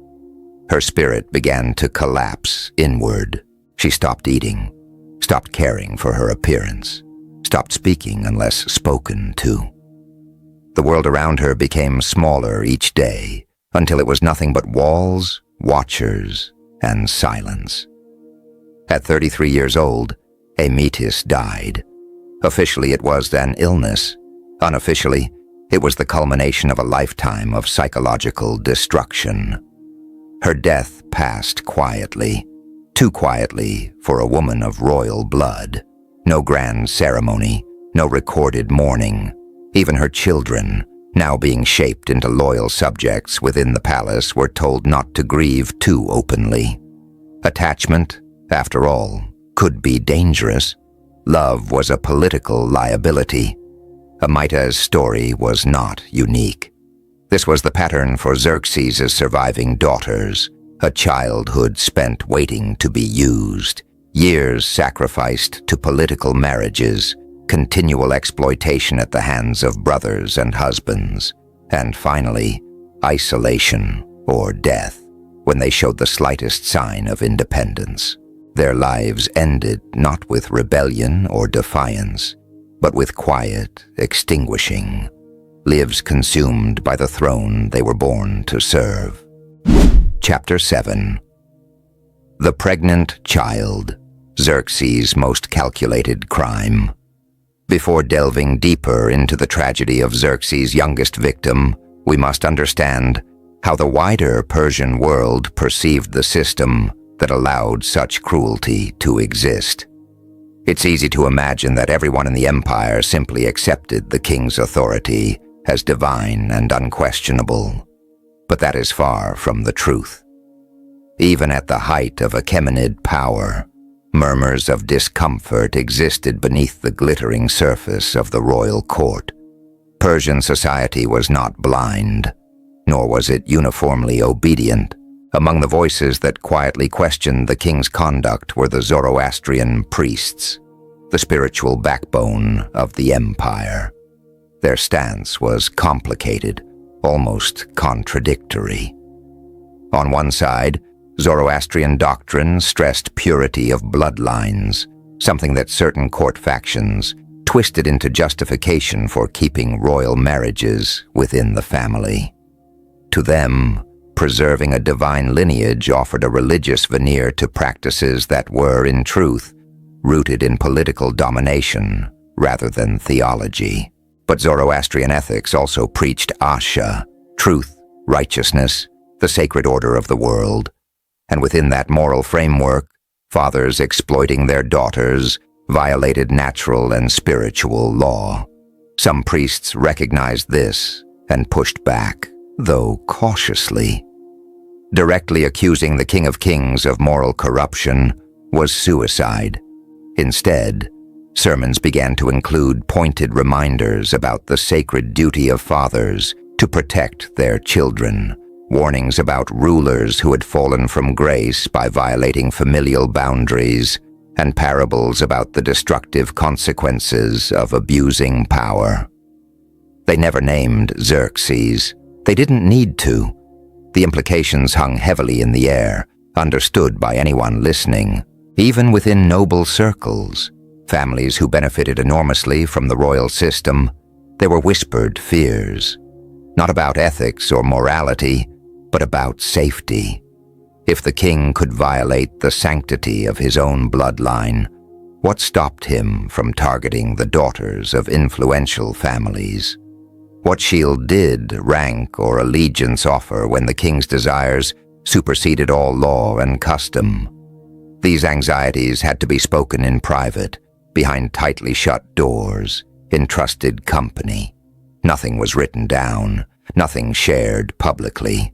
Her spirit began to collapse inward. She stopped eating, stopped caring for her appearance, stopped speaking unless spoken to. The world around her became smaller each day until it was nothing but walls, watchers, and silence. At 33 years old, Amytas died. Officially, it was an illness. Unofficially, it was the culmination of a lifetime of psychological destruction. Her death passed quietly, too quietly for a woman of royal blood. No grand ceremony, no recorded mourning. Even her children, now being shaped into loyal subjects within the palace, were told not to grieve too openly. Attachment, after all, could be dangerous. Love was a political liability. Amytas' story was not unique. This was the pattern for Xerxes' surviving daughters, a childhood spent waiting to be used, years sacrificed to political marriages, continual exploitation at the hands of brothers and husbands, and finally, isolation or death when they showed the slightest sign of independence. Their lives ended not with rebellion or defiance, but with quiet extinguishing, lives consumed by the throne they were born to serve. Chapter 7. The Pregnant Child, Xerxes' most calculated crime. Before delving deeper into the tragedy of Xerxes' youngest victim, we must understand how the wider Persian world perceived the system that allowed such cruelty to exist. It's easy to imagine that everyone in the empire simply accepted the king's authority as divine and unquestionable, but that is far from the truth. Even at the height of Achaemenid power, murmurs of discomfort existed beneath the glittering surface of the royal court. Persian society was not blind, nor was it uniformly obedient. Among the voices that quietly questioned the king's conduct were the Zoroastrian priests, the spiritual backbone of the empire. Their stance was complicated, almost contradictory. On one side, Zoroastrian doctrine stressed purity of bloodlines, something that certain court factions twisted into justification for keeping royal marriages within the family. To them, preserving a divine lineage offered a religious veneer to practices that were, in truth, rooted in political domination rather than theology. But Zoroastrian ethics also preached Asha, truth, righteousness, the sacred order of the world. And within that moral framework, fathers exploiting their daughters violated natural and spiritual law. Some priests recognized this and pushed back, though cautiously. Directly accusing the King of Kings of moral corruption was suicide. Instead, sermons began to include pointed reminders about the sacred duty of fathers to protect their children, warnings about rulers who had fallen from grace by violating familial boundaries, and parables about the destructive consequences of abusing power. They never named Xerxes. They didn't need to. The implications hung heavily in the air, understood by anyone listening. Even within noble circles, families who benefited enormously from the royal system, there were whispered fears, not about ethics or morality, but about safety. If the king could violate the sanctity of his own bloodline, What stopped him from targeting the daughters of influential families? What shield did rank or allegiance offer when the king's desires superseded all law and custom? These anxieties had to be spoken in private, behind tightly shut doors, in trusted company. Nothing was written down, nothing shared publicly.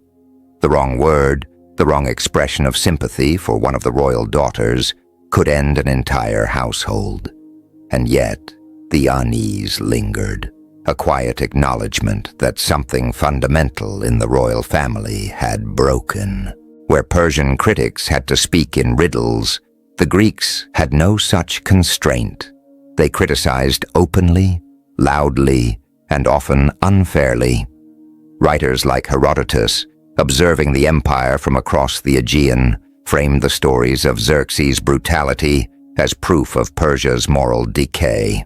The wrong word, the wrong expression of sympathy for one of the royal daughters could end an entire household. And yet, the unease lingered, a quiet acknowledgement that something fundamental in the royal family had broken. Where Persian critics had to speak in riddles, the Greeks had no such constraint. They criticized openly, loudly, and often unfairly. Writers like Herodotus, observing the empire from across the Aegean, framed the stories of Xerxes' brutality as proof of Persia's moral decay.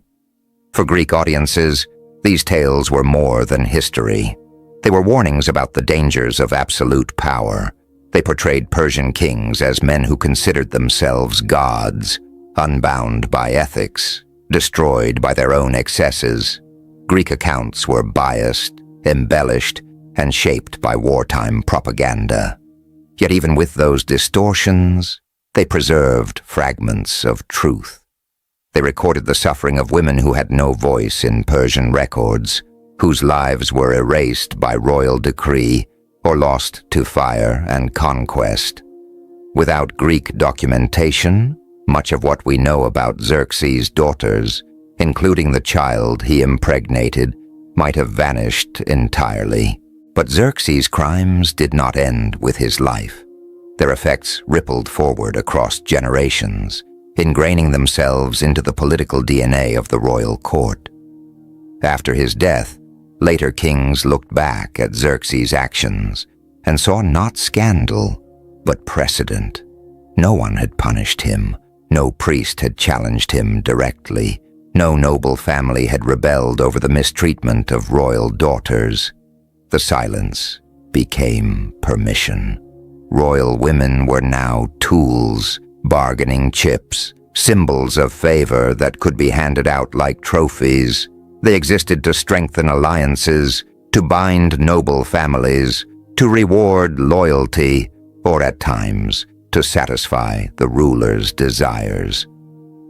For Greek audiences, these tales were more than history. They were warnings about the dangers of absolute power. They portrayed Persian kings as men who considered themselves gods, unbound by ethics, destroyed by their own excesses. Greek accounts were biased, embellished, and shaped by wartime propaganda. Yet even with those distortions, they preserved fragments of truth. They recorded the suffering of women who had no voice in Persian records, whose lives were erased by royal decree or lost to fire and conquest. Without Greek documentation, much of what we know about Xerxes' daughters, including the child he impregnated, might have vanished entirely. But Xerxes' crimes did not end with his life. Their effects rippled forward across generations, ingraining themselves into the political DNA of the royal court. After his death, later kings looked back at Xerxes' actions and saw not scandal, but precedent. No one had punished him. No priest had challenged him directly. No noble family had rebelled over the mistreatment of royal daughters. The silence became permission. Royal women were now tools, bargaining chips, symbols of favor that could be handed out like trophies. They existed to strengthen alliances, to bind noble families, to reward loyalty, or at times, to satisfy the ruler's desires.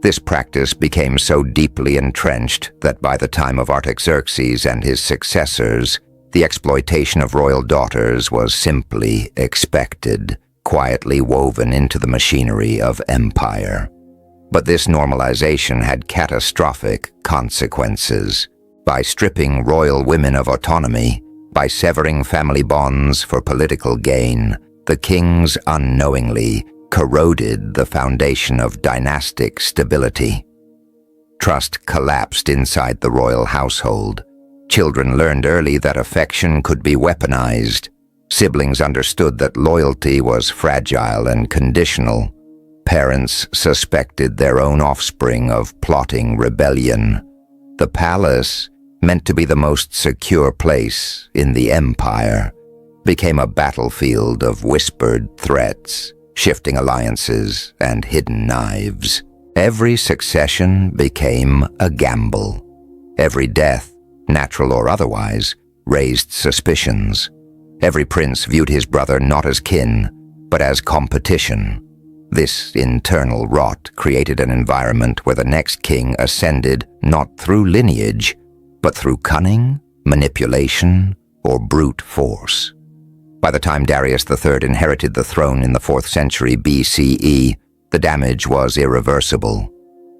This practice became so deeply entrenched that by the time of Artaxerxes and his successors, the exploitation of royal daughters was simply expected, quietly woven into the machinery of empire. But this normalization had catastrophic consequences. By stripping royal women of autonomy, by severing family bonds for political gain, the kings unknowingly corroded the foundation of dynastic stability. Trust collapsed inside the royal household. Children learned early that affection could be weaponized. Siblings understood that loyalty was fragile and conditional. Parents suspected their own offspring of plotting rebellion. The palace, meant to be the most secure place in the empire, became a battlefield of whispered threats, shifting alliances, and hidden knives. Every succession became a gamble. Every death, natural or otherwise, raised suspicions. Every prince viewed his brother not as kin, but as competition. This internal rot created an environment where the next king ascended not through lineage, but through cunning, manipulation, or brute force. By the time Darius III inherited the throne in the 4th century BCE, the damage was irreversible.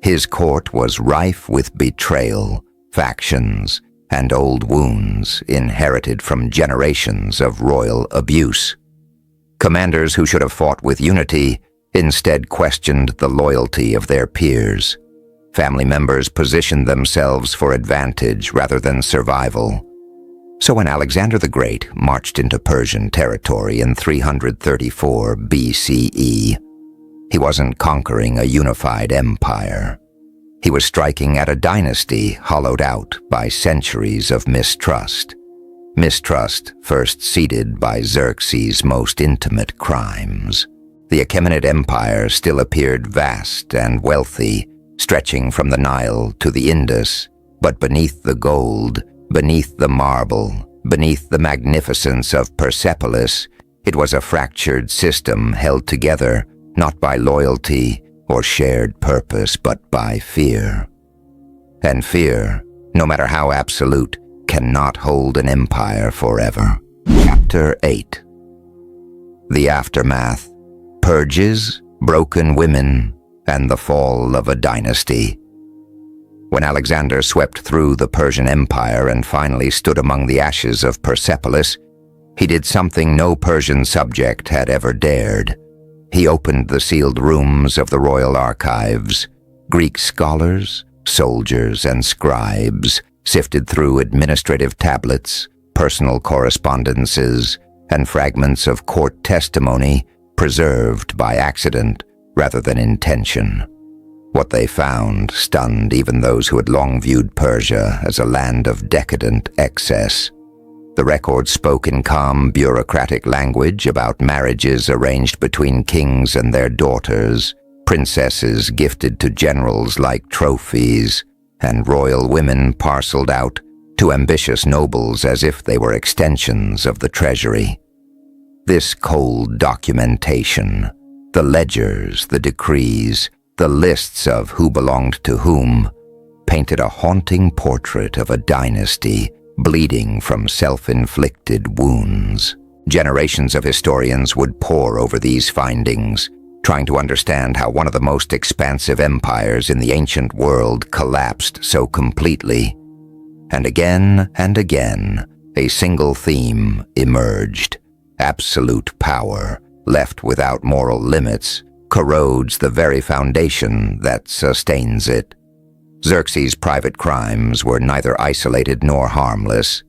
His court was rife with betrayal, factions, and old wounds inherited from generations of royal abuse. Commanders who should have fought with unity instead questioned the loyalty of their peers. Family members positioned themselves for advantage rather than survival. So when Alexander the Great marched into Persian territory in 334 BCE, he wasn't conquering a unified empire. He was striking at a dynasty hollowed out by centuries of mistrust. Mistrust first seeded by Xerxes' most intimate crimes. The Achaemenid Empire still appeared vast and wealthy, stretching from the Nile to the Indus, but beneath the gold, beneath the marble, beneath the magnificence of Persepolis, it was a fractured system held together not by loyalty or shared purpose, but by fear. And fear, no matter how absolute, cannot hold an empire forever. Chapter 8. The aftermath: purges, broken women, and the fall of a dynasty. When Alexander swept through the Persian Empire and finally stood among the ashes of Persepolis, he did something no Persian subject had ever dared. He opened the sealed rooms of the royal archives. Greek scholars, soldiers, and scribes sifted through administrative tablets, personal correspondences, and fragments of court testimony preserved by accident rather than intention. What they found stunned even those who had long viewed Persia as a land of decadent excess. The records spoke in calm, bureaucratic language about marriages arranged between kings and their daughters, princesses gifted to generals like trophies, and royal women parceled out to ambitious nobles as if they were extensions of the treasury. This cold documentation, the ledgers, the decrees, the lists of who belonged to whom, painted a haunting portrait of a dynasty bleeding from self-inflicted wounds. Generations of historians would pore over these findings, trying to understand how one of the most expansive empires in the ancient world collapsed so completely. And again, a single theme emerged. Absolute power, left without moral limits, corrodes the very foundation that sustains it. Xerxes' private crimes were neither isolated nor harmless.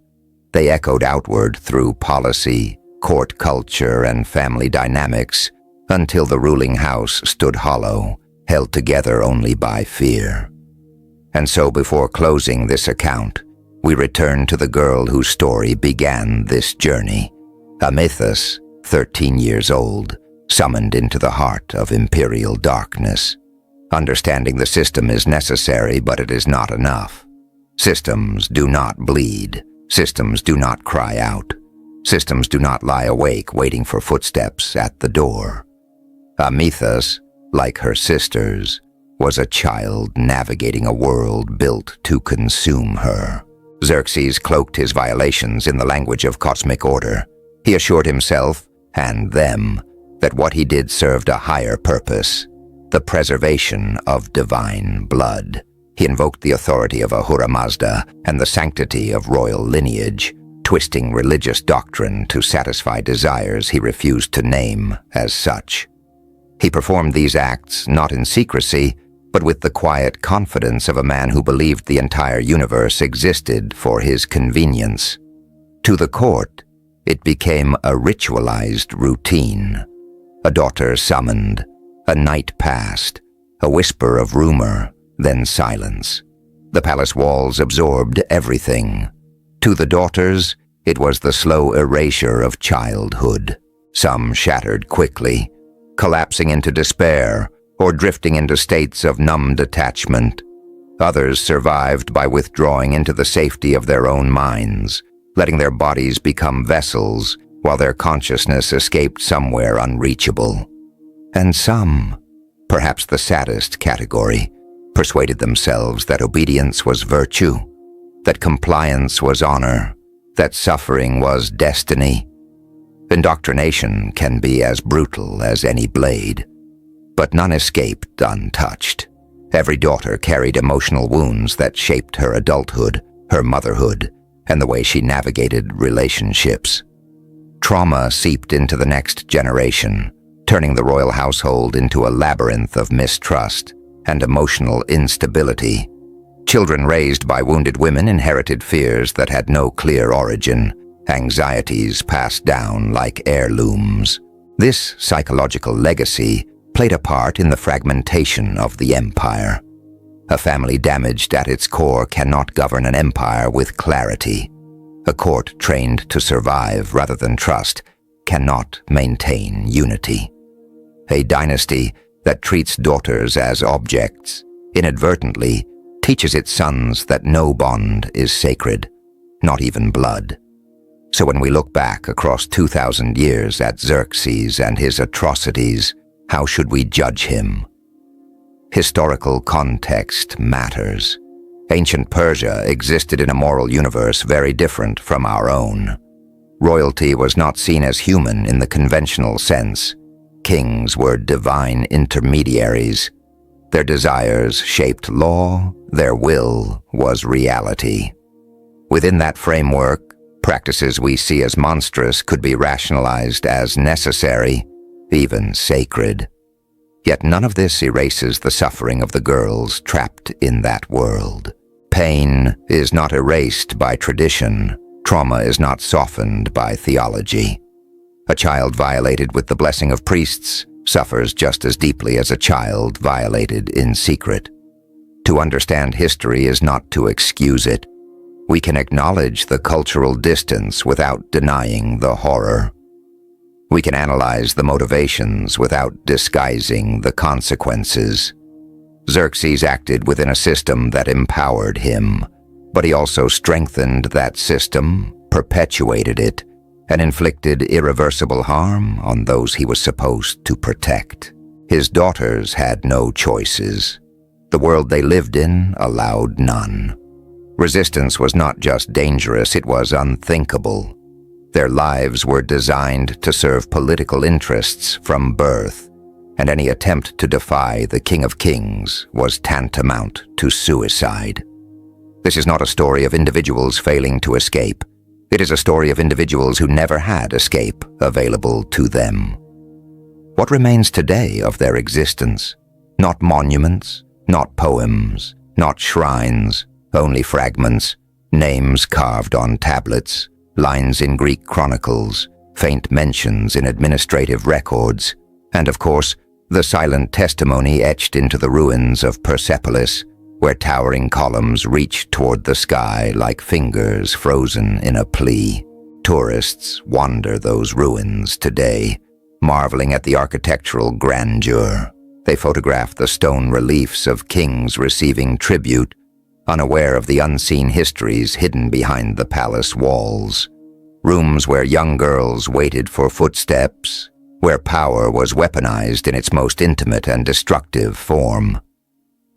They echoed outward through policy, court culture, and family dynamics until the ruling house stood hollow, held together only by fear. And so before closing this account, we return to the girl whose story began this journey. Amythus, 13 years old, summoned into the heart of imperial darkness. Understanding the system is necessary, but it is not enough. Systems do not bleed. Systems do not cry out. Systems do not lie awake waiting for footsteps at the door. Amythus, like her sisters, was a child navigating a world built to consume her. Xerxes cloaked his violations in the language of cosmic order. He assured himself, and them, that what he did served a higher purpose: the preservation of divine blood. He invoked the authority of Ahura Mazda and the sanctity of royal lineage, twisting religious doctrine to satisfy desires he refused to name as such. He performed these acts not in secrecy, but with the quiet confidence of a man who believed the entire universe existed for his convenience. To the court, it became a ritualized routine. A daughter summoned, a night passed, a whisper of rumor, then silence. The palace walls absorbed everything. To the daughters, it was the slow erasure of childhood. Some shattered quickly, collapsing into despair or drifting into states of numb detachment. Others survived by withdrawing into the safety of their own minds, letting their bodies become vessels while their consciousness escaped somewhere unreachable. And some, perhaps the saddest category, persuaded themselves that obedience was virtue, that compliance was honor, that suffering was destiny. Indoctrination can be as brutal as any blade, but none escaped untouched. Every daughter carried emotional wounds that shaped her adulthood, her motherhood, and the way she navigated relationships. Trauma seeped into the next generation, turning the royal household into a labyrinth of mistrust and emotional instability. Children raised by wounded women inherited fears that had no clear origin, anxieties passed down like heirlooms. This psychological legacy played a part in the fragmentation of the empire. A family damaged at its core cannot govern an empire with clarity. A court trained to survive rather than trust cannot maintain unity. A dynasty that treats daughters as objects inadvertently, teaches its sons that no bond is sacred, not even blood. So when we look back across 2,000 years at Xerxes and his atrocities, how should we judge him? Historical context matters. Ancient Persia existed in a moral universe very different from our own. Royalty was not seen as human in the conventional sense. Kings were divine intermediaries. Their desires shaped law, their will was reality. Within that framework, practices we see as monstrous could be rationalized as necessary, even sacred. Yet none of this erases the suffering of the girls trapped in that world. Pain is not erased by tradition. Trauma is not softened by theology. A child violated with the blessing of priests suffers just as deeply as a child violated in secret. To understand history is not to excuse it. We can acknowledge the cultural distance without denying the horror. We can analyze the motivations without disguising the consequences. Xerxes acted within a system that empowered him, but he also strengthened that system, perpetuated it, and inflicted irreversible harm on those he was supposed to protect. His daughters had no choices. The world they lived in allowed none. Resistance was not just dangerous, it was unthinkable. Their lives were designed to serve political interests from birth, and any attempt to defy the King of Kings was tantamount to suicide. This is not a story of individuals failing to escape. It is a story of individuals who never had escape available to them. What remains today of their existence? Not monuments, not poems, not shrines, only fragments, names carved on tablets, lines in Greek chronicles, faint mentions in administrative records, and of course, the silent testimony etched into the ruins of Persepolis, where towering columns reach toward the sky like fingers frozen in a plea. Tourists wander those ruins today, marveling at the architectural grandeur. They photograph the stone reliefs of kings receiving tribute, unaware of the unseen histories hidden behind the palace walls. Rooms where young girls waited for footsteps, where power was weaponized in its most intimate and destructive form.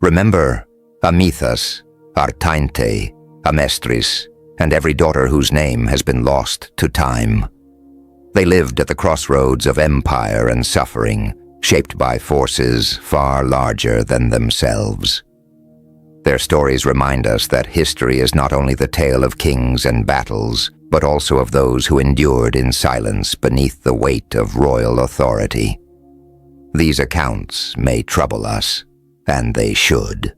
Remember Amethus, Artainte, Amestris, and every daughter whose name has been lost to time. They lived at the crossroads of empire and suffering, shaped by forces far larger than themselves. Their stories remind us that history is not only the tale of kings and battles, but also of those who endured in silence beneath the weight of royal authority. These accounts may trouble us, and they should.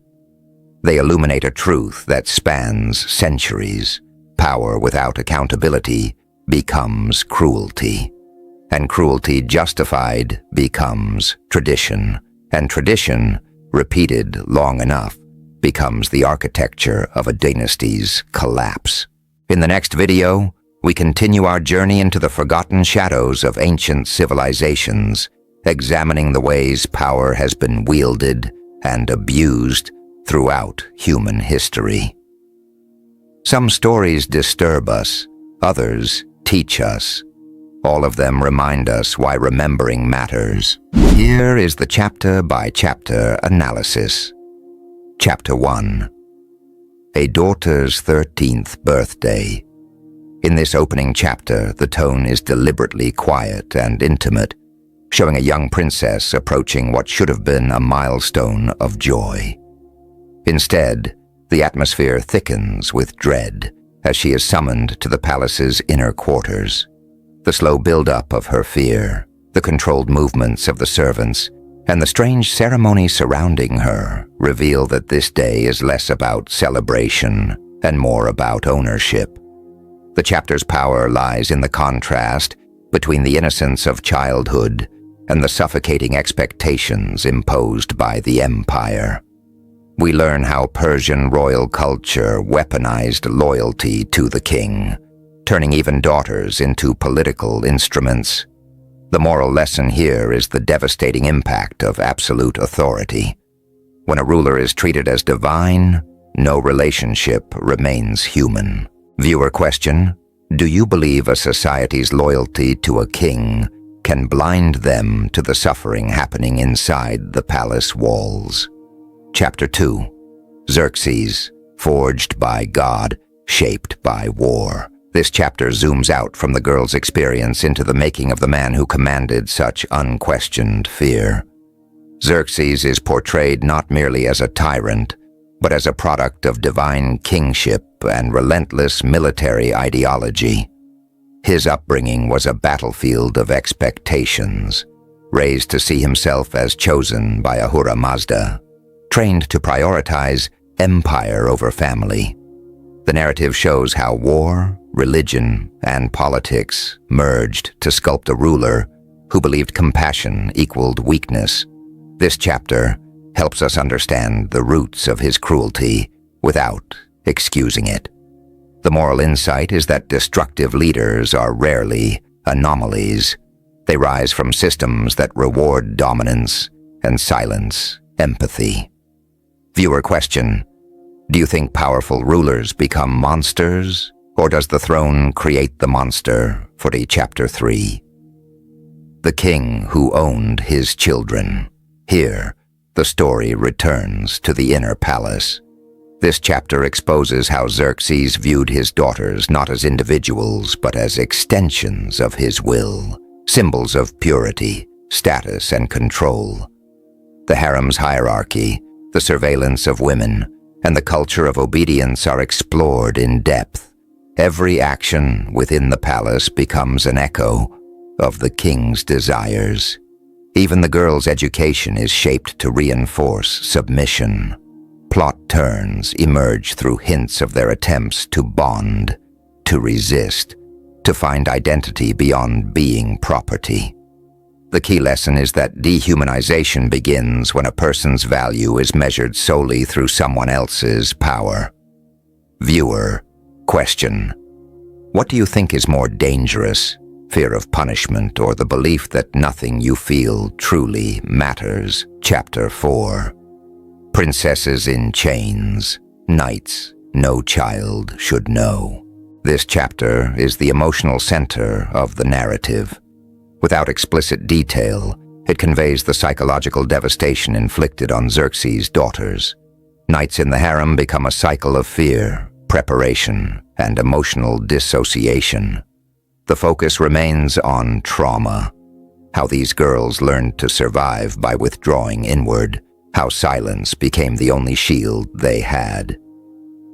They illuminate a truth that spans centuries. Power without accountability becomes cruelty, and cruelty justified becomes tradition, and tradition, repeated long enough, becomes the architecture of a dynasty's collapse. In the next video, we continue our journey into the forgotten shadows of ancient civilizations, examining the ways power has been wielded and abused throughout human history. Some stories disturb us, others teach us. All of them remind us why remembering matters. Here is the chapter-by-chapter analysis. Chapter 1. A daughter's 13th birthday. In this opening chapter, the tone is deliberately quiet and intimate, showing a young princess approaching what should have been a milestone of joy. Instead, the atmosphere thickens with dread as she is summoned to the palace's inner quarters. The slow build-up of her fear, the controlled movements of the servants, and the strange ceremony surrounding her reveal that this day is less about celebration and more about ownership. The chapter's power lies in the contrast between the innocence of childhood and the suffocating expectations imposed by the empire. We learn how Persian royal culture weaponized loyalty to the king, turning even daughters into political instruments. The moral lesson here is the devastating impact of absolute authority. When a ruler is treated as divine, no relationship remains human. Viewer question: do you believe a society's loyalty to a king can blind them to the suffering happening inside the palace walls? Chapter 2. Xerxes, forged by God, shaped by war. This chapter zooms out from the girl's experience into the making of the man who commanded such unquestioned fear. Xerxes is portrayed not merely as a tyrant, but as a product of divine kingship and relentless military ideology. His upbringing was a battlefield of expectations, raised to see himself as chosen by Ahura Mazda, trained to prioritize empire over family. The narrative shows how war, religion, and politics merged to sculpt a ruler who believed compassion equaled weakness. This chapter helps us understand the roots of his cruelty without excusing it. The moral insight is that destructive leaders are rarely anomalies. They rise from systems that reward dominance and silence empathy. Viewer question: do you think powerful rulers become monsters, or does the throne create the monster? For Chapter 3. The king who owned his children. Here, the story returns to the inner palace. This chapter exposes how Xerxes viewed his daughters not as individuals, but as extensions of his will, symbols of purity, status, and control. The harem's hierarchy, the surveillance of women, and the culture of obedience are explored in depth. Every action within the palace becomes an echo of the king's desires. Even the girl's education is shaped to reinforce submission. Plot turns emerge through hints of their attempts to bond, to resist, to find identity beyond being property. The key lesson is that dehumanization begins when a person's value is measured solely through someone else's power. Viewer question: what do you think is more dangerous, fear of punishment or the belief that nothing you feel truly matters? Chapter 4. Princesses in chains, nights no child should know. This chapter is the emotional center of the narrative. Without explicit detail, it conveys the psychological devastation inflicted on Xerxes' daughters. Nights in the harem become a cycle of fear, preparation, and emotional dissociation. The focus remains on trauma, how these girls learned to survive by withdrawing inward, how silence became the only shield they had.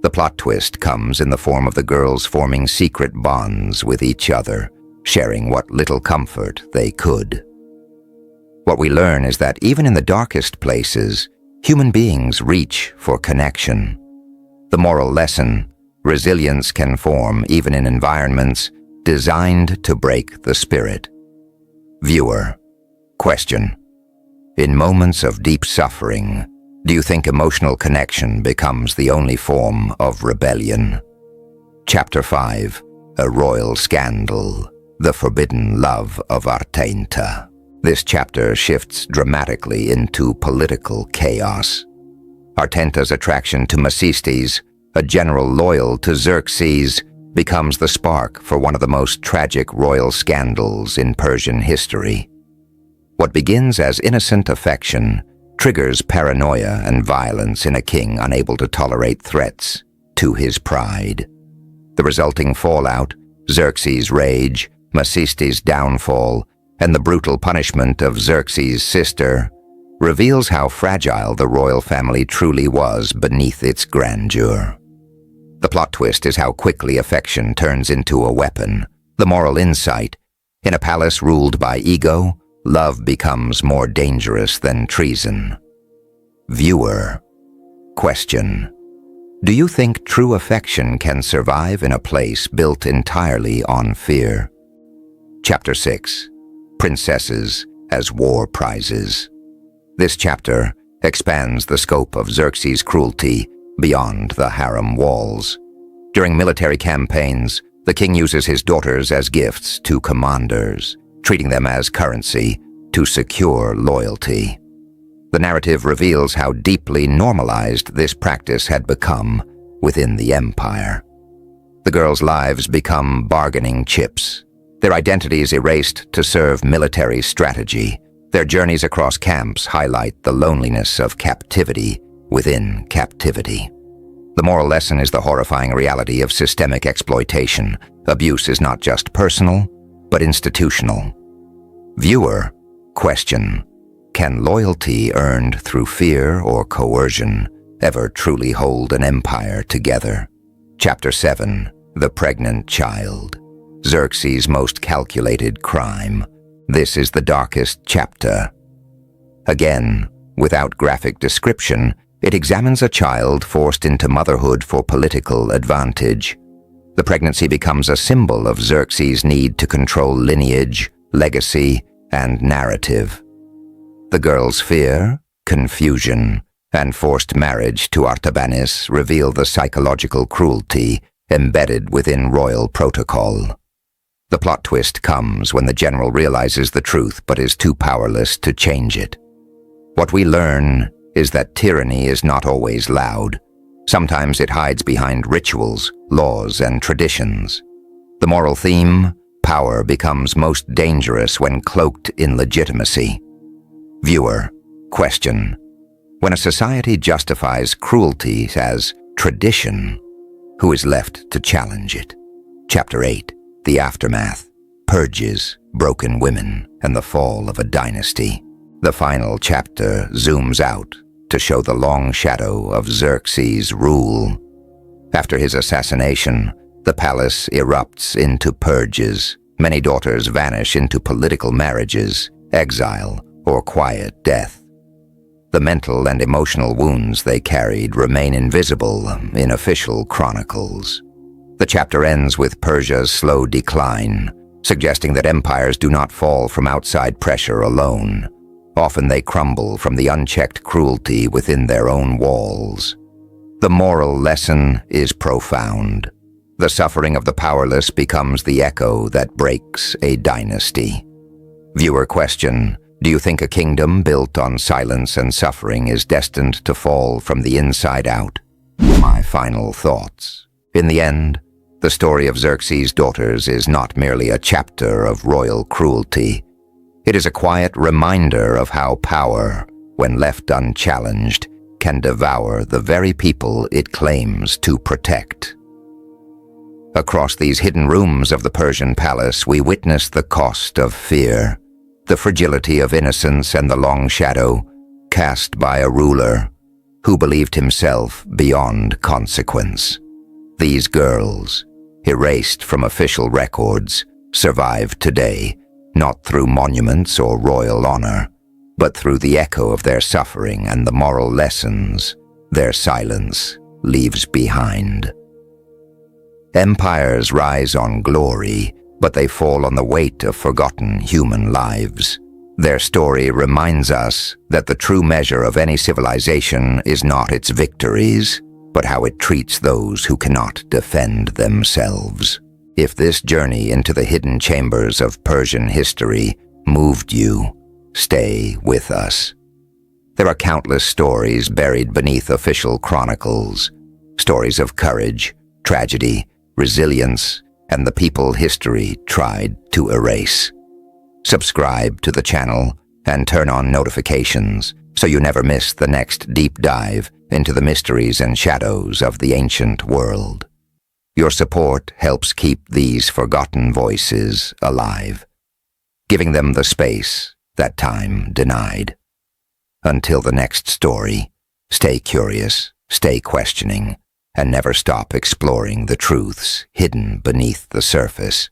The plot twist comes in the form of the girls forming secret bonds with each other, sharing what little comfort they could. What we learn is that even in the darkest places, human beings reach for connection. The moral lesson: resilience can form even in environments designed to break the spirit. Viewer question: in moments of deep suffering, do you think emotional connection becomes the only form of rebellion? Chapter 5. A royal scandal. The forbidden love of Artainta. This chapter shifts dramatically into political chaos. Artainta's attraction to Macestes, a general loyal to Xerxes, becomes the spark for one of the most tragic royal scandals in Persian history. What begins as innocent affection triggers paranoia and violence in a king unable to tolerate threats to his pride. The resulting fallout, Xerxes' rage, Macestes' downfall, and the brutal punishment of Xerxes' sister, reveals how fragile the royal family truly was beneath its grandeur. The plot twist is how quickly affection turns into a weapon. The moral insight: in a palace ruled by ego, love becomes more dangerous than treason. Viewer question: do you think true affection can survive in a place built entirely on fear? Chapter 6. Princesses as war prizes. This chapter expands the scope of Xerxes' cruelty beyond the harem walls. During military campaigns, the king uses his daughters as gifts to commanders, treating them as currency to secure loyalty. The narrative reveals how deeply normalized this practice had become within the empire. The girls' lives become bargaining chips, their identities erased to serve military strategy. Their journeys across camps highlight the loneliness of captivity within captivity. The moral lesson is the horrifying reality of systemic exploitation. Abuse is not just personal, but institutional. Viewer, question: can loyalty earned through fear or coercion ever truly hold an empire together? Chapter 7. The Pregnant Child. Xerxes' most calculated crime. This is the darkest chapter. Again, without graphic description, it examines a child forced into motherhood for political advantage. The pregnancy becomes a symbol of Xerxes' need to control lineage, legacy, and narrative. The girl's fear, confusion, and forced marriage to Artabanus reveal the psychological cruelty embedded within royal protocol. The plot twist comes when the general realizes the truth but is too powerless to change it. What we learn is that tyranny is not always loud. Sometimes it hides behind rituals, laws, and traditions. The moral theme: power becomes most dangerous when cloaked in legitimacy. Viewer, question: when a society justifies cruelty as tradition, who is left to challenge it? Chapter 8. The Aftermath. Purges, broken women, and the fall of a dynasty. The final chapter zooms out to show the long shadow of Xerxes' rule. After his assassination, the palace erupts into purges. Many daughters vanish into political marriages, exile, or quiet death. The mental and emotional wounds they carried remain invisible in official chronicles. The chapter ends with Persia's slow decline, suggesting that empires do not fall from outside pressure alone. Often they crumble from the unchecked cruelty within their own walls. The moral lesson is profound. The suffering of the powerless becomes the echo that breaks a dynasty. Viewer question: do you think a kingdom built on silence and suffering is destined to fall from the inside out? My final thoughts. In the end, the story of Xerxes' daughters is not merely a chapter of royal cruelty. It is a quiet reminder of how power, when left unchallenged, can devour the very people it claims to protect. Across these hidden rooms of the Persian palace, we witness the cost of fear, the fragility of innocence, and the long shadow cast by a ruler who believed himself beyond consequence. These girls, erased from official records, survive today, not through monuments or royal honor, but through the echo of their suffering and the moral lessons their silence leaves behind. Empires rise on glory, but they fall on the weight of forgotten human lives. Their story reminds us that the true measure of any civilization is not its victories, but how it treats those who cannot defend themselves. If this journey into the hidden chambers of Persian history moved you, stay with us. There are countless stories buried beneath official chronicles, stories of courage, tragedy, resilience, and the people history tried to erase. Subscribe to the channel and turn on notifications so you never miss the next deep dive into the mysteries and shadows of the ancient world. Your support helps keep these forgotten voices alive, giving them the space that time denied. Until the next story, stay curious, stay questioning, and never stop exploring the truths hidden beneath the surface.